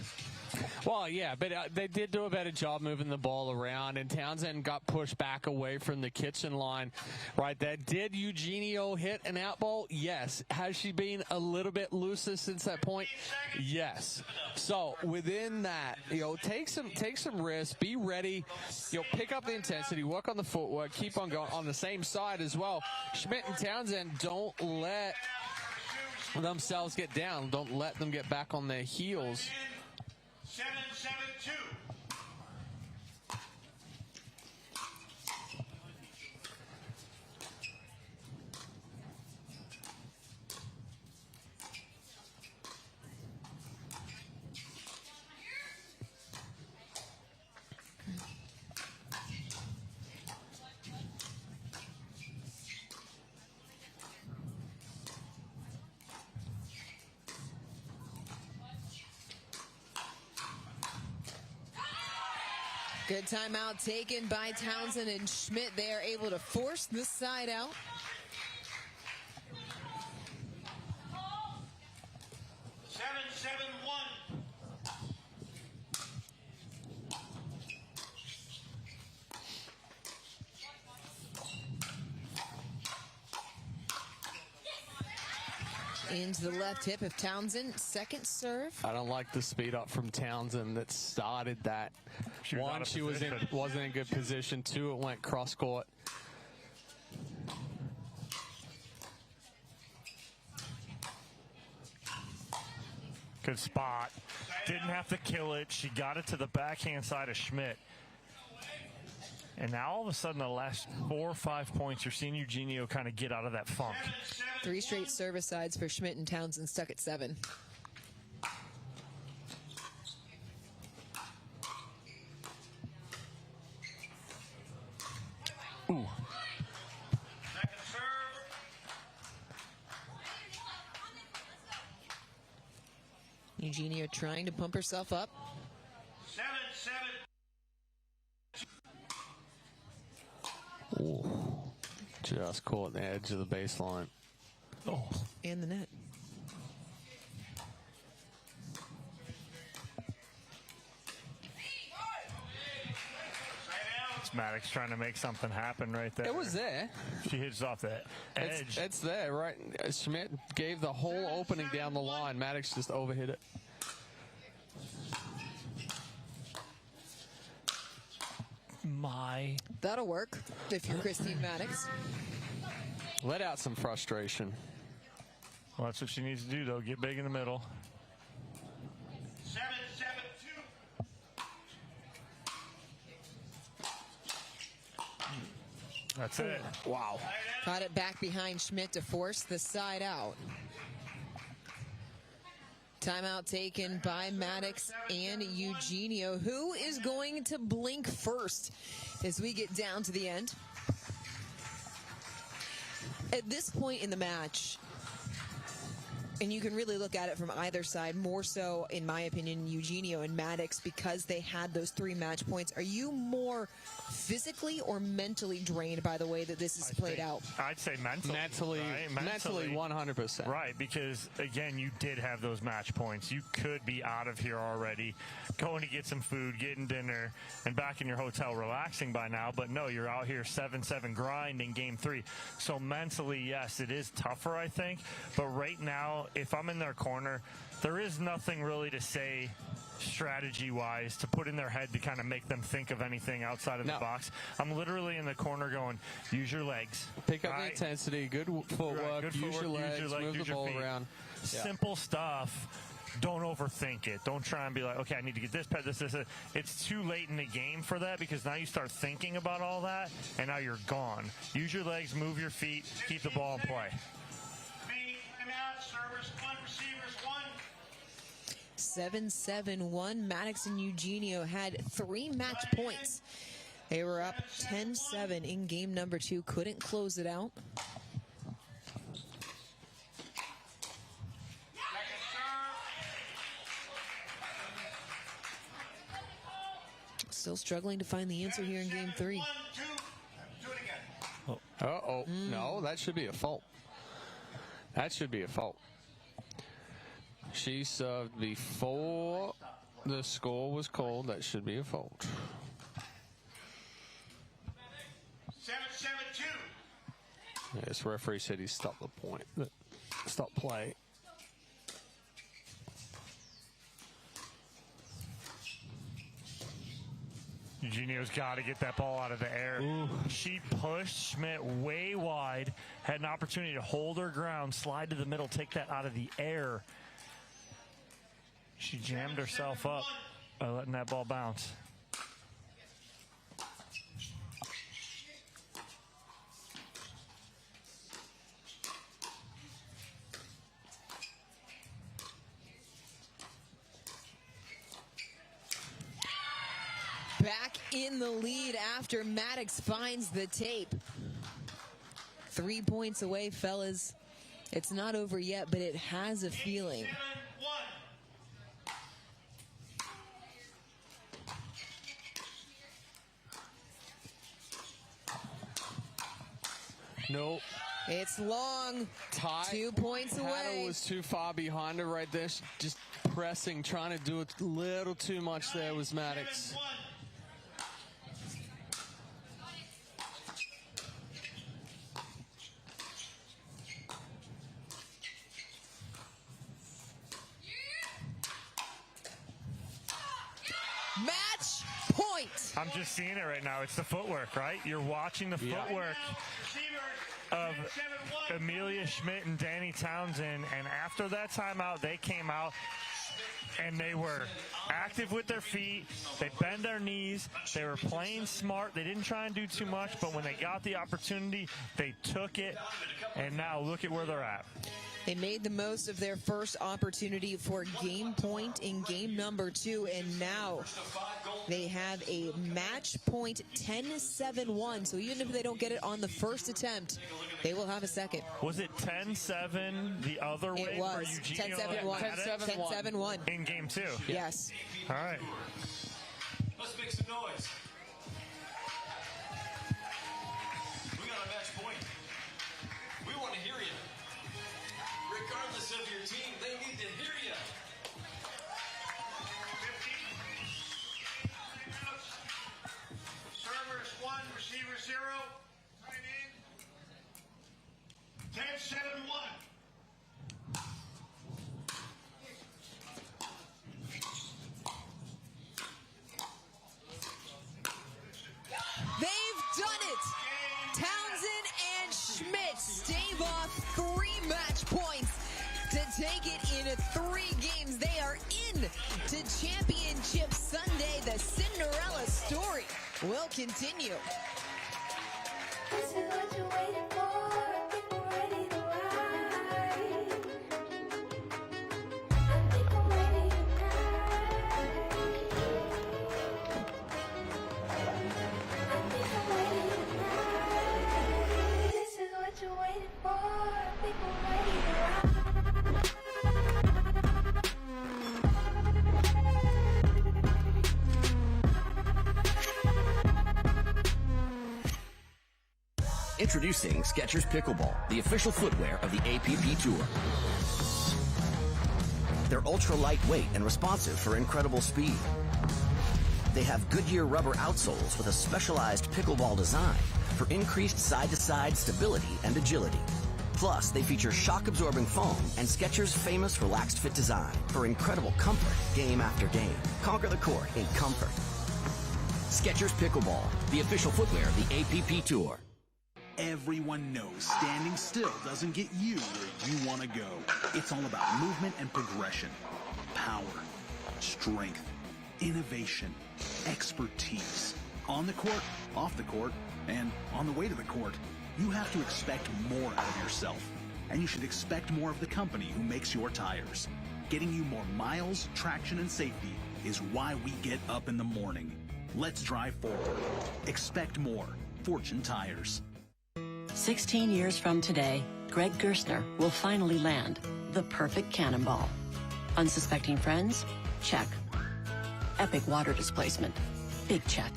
Well, yeah, but they did do a better job moving the ball around, and Townsend got pushed back away from the kitchen line right there. Did Eugenio hit an out ball? Yes. Has she been a little bit looser since that point? Yes. So within that, take some risks, be ready, pick up the intensity, work on the footwork, keep on going on the same side as well. Schmidt and Townsend, don't let themselves get down. Don't let them get back on their heels. 7-7-2. Good timeout taken by Townsend and Schmidt. They are able to force this side out. Into the left hip of Townsend. Second serve. I don't like the speed up from Townsend that started that. One, she wasn't in good position. Two, it went cross court. Good spot. Didn't have to kill it. She got it to the backhand side of Schmidt. And now all of a sudden, the last 4 or 5 points, you're seeing Eugenio kind of get out of that funk. 3 straight service sides for Schmidt, and Townsend stuck at 7. Ooh. Second serve. Eugenio trying to pump herself up. 7-7. Ooh. Just caught the edge of the baseline. Oh. And the net. It's Maddox trying to make something happen right there. It was there. She hits off that edge. It's there, right? Schmidt gave the whole opening down the line. Maddox just overhit it. That'll work if you're Christine Maddox. Let out some frustration. Well, that's what she needs to do, though. Get big in the middle. 7-7-2. That's it. Wow. Got it back behind Schmidt to force the side out. Timeout taken by Maddox and Eugenio. Who is going to blink first as we get down to the end? At this point in the match, and you can really look at it from either side, more so, in my opinion, Eugenio and Maddox, because they had those 3 match points. Are you more physically or mentally drained by the way that this is played out? I'd say mentally. Mentally, 100%. Right, because, again, you did have those match points. You could be out of here already, going to get some food, getting dinner, and back in your hotel relaxing by now. But, no, you're out here 7-7 grinding game 3. So, mentally, yes, it is tougher, I think. But right now, if I'm in their corner, there is nothing really to say strategy-wise to put in their head to kind of make them think of anything outside of the box. I'm literally in the corner going, use your legs. Pick up the intensity, good footwork, use your legs, move the ball around. Simple stuff. Don't overthink it. Don't try and be like, okay, I need to get this pet, this. It's too late in the game for that, because now you start thinking about all that, and now you're gone. Use your legs, move your feet, keep the ball in play. Timeout, servers 1, receivers 1. 7-7-1. Maddox and Eugenio had 3 match points. They were up 10-7 in game number 2. Couldn't close it out. Still struggling to find the answer here in game 3. No, that should be a fault. That should be a fault. She served before the score was called. That should be a fault. 7-7-2. Yes, referee said he stopped the point. Stop play. Eugenio's got to get that ball out of the air. Ooh. She pushed Schmidt way wide, had an opportunity to hold her ground, slide to the middle, take that out of the air. She jammed herself up by letting that ball bounce. Back in the lead after Maddox finds the tape. 3 points away, fellas. It's not over yet, but it has a feeling. Nope. It's long. Tight. 2 points away. Hannah was too far behind her right there. Just pressing, trying to do a little too much there was Maddox. Match point. I'm just seeing it right now. It's the footwork, right? You're watching the footwork of Emilia Schmidt and Danni Townsend, and after that timeout, they came out and they were active with their feet. They bend their knees. They were playing smart. They didn't try and do too much, but when they got the opportunity, they took it, and now look at where they're at. They made the most of their first opportunity for game point in game number 2, and now they have a match point 10-7-1. So even if they don't get it on the first attempt, they will have a second. Was it 10-7 the other way? It was 10-7-1. 10-7-1 in game 2. Yes. All right. Let's make some noise. We got a match point. We want to hear you. Regardless of your team, they need to hear you. 50. Servers 1, receiver 0. Right in. 10-7-1. They've done it. Townsend and Schmidt stave off 3 match points to take it in 3 games. They are in to championship Sunday. The Cinderella story will continue. This is what you're waiting for. People ready to ride. I think I'm ready tonight. I think I'm ready tonight. This is what you're waiting for. People ready to ride. Introducing Skechers Pickleball, the official footwear of the APP Tour. They're ultra lightweight and responsive for incredible speed. They have Goodyear rubber outsoles with a specialized pickleball design for increased side-to-side stability and agility. Plus, they feature shock-absorbing foam and Skechers' famous relaxed fit design for incredible comfort game after game. Conquer the court in comfort. Skechers Pickleball, the official footwear of the APP Tour. Everyone knows standing still doesn't get you where you want to go. It's all about movement and progression, power, strength, innovation, expertise. On the court, off the court, and on the way to the court, you have to expect more out of yourself. And you should expect more of the company who makes your tires. Getting you more miles, traction, and safety is why we get up in the morning. Let's drive forward. Expect more. Fortune Tires. 16 years from today, Greg Gerstner will finally land the perfect cannonball. Unsuspecting friends? Check. Epic water displacement? Big check.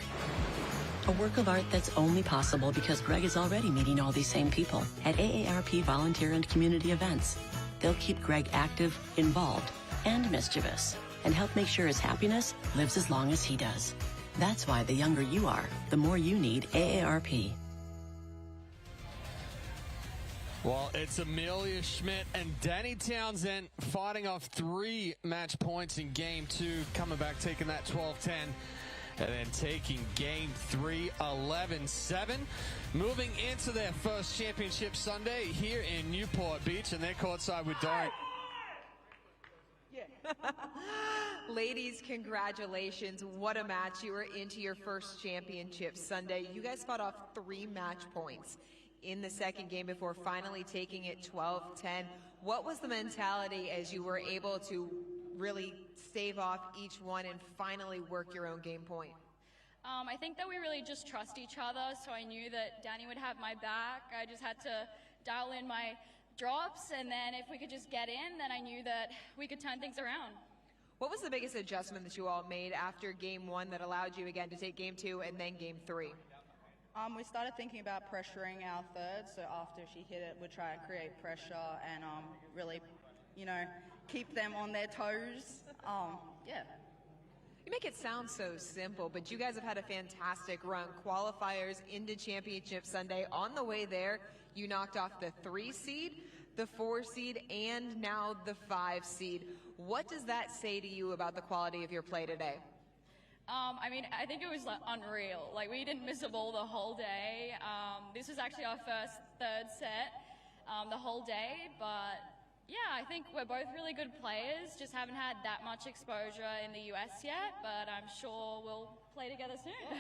A work of art that's only possible because Greg is already meeting all these same people at AARP volunteer and community events. They'll keep Greg active, involved, and mischievous, and help make sure his happiness lives as long as he does. That's why the younger you are, the more you need AARP. Well, it's Emilia, Schmidt, and Danni Townsend fighting off 3 match points in Game 2, coming back, taking that 12-10, and then taking Game 3, 11-7. Moving into their first championship Sunday here in Newport Beach, and they're courtside with Dorian. Ladies, congratulations. What a match. You were into your first championship Sunday. You guys fought off 3 match points in the second game before finally taking it 12-10. What was the mentality as you were able to really stave off each one and finally work your own game point? I think that we really just trust each other, so I knew that Danni would have my back. I just had to dial in my drops, and then if we could just get in, then I knew that we could turn things around. What was the biggest adjustment that you all made after Game 1 that allowed you again to take Game 2 and then Game 3? We started thinking about pressuring our third, so after she hit it, we'd try and create pressure and really, keep them on their toes. Yeah. You make it sound so simple, but you guys have had a fantastic run. Qualifiers into Championship Sunday. On the way there, you knocked off the 3 seed, the 4 seed, and now the 5 seed. What does that say to you about the quality of your play today? I think it was unreal. We didn't miss a ball the whole day. This was actually our first third set the whole day, but yeah, I think we're both really good players, just haven't had that much exposure in the US yet, but I'm sure we'll play together soon.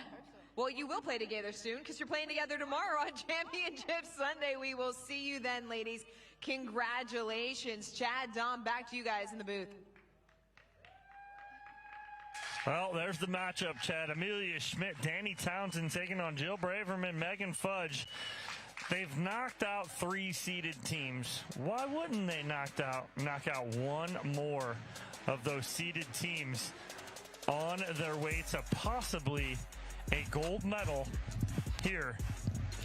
Well, you will play together soon because you're playing together tomorrow on Championship Sunday. We will see you then, ladies. Congratulations. Chad, Dom, back to you guys in the booth. Well, there's the matchup, Chad. Emilia Schmidt, Danni Townsend taking on Jill Braverman, Megan Fudge. They've knocked out 3 seeded teams. Why wouldn't they knock out one more of those seeded teams on their way to possibly a gold medal here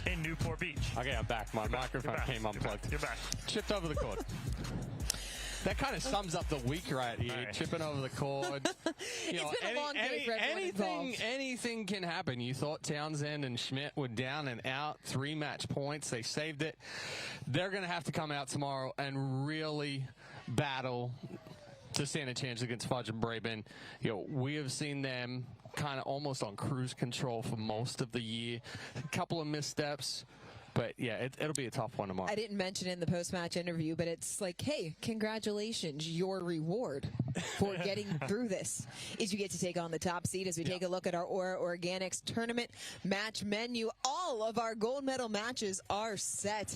in Newport Beach? Okay, I'm back. My microphone came unplugged. You're back. Chipped over the cord. That kind of sums up the week right here. Right. Chipping over the cord. It's been a long day for everyone involved. Anything can happen. You thought Townsend and Schmidt were down and out, 3 match points. They saved it. They're going to have to come out tomorrow and really battle to stand a chance against Fudge and Braben. We have seen them kind of almost on cruise control for most of the year. A couple of missteps. But, yeah, it'll be a tough one tomorrow. I didn't mention it in the post-match interview, but it's like, hey, congratulations. Your reward for getting through this is you get to take on the top seed as we take a look at our Aura Organics tournament match menu. All of our gold medal matches are set.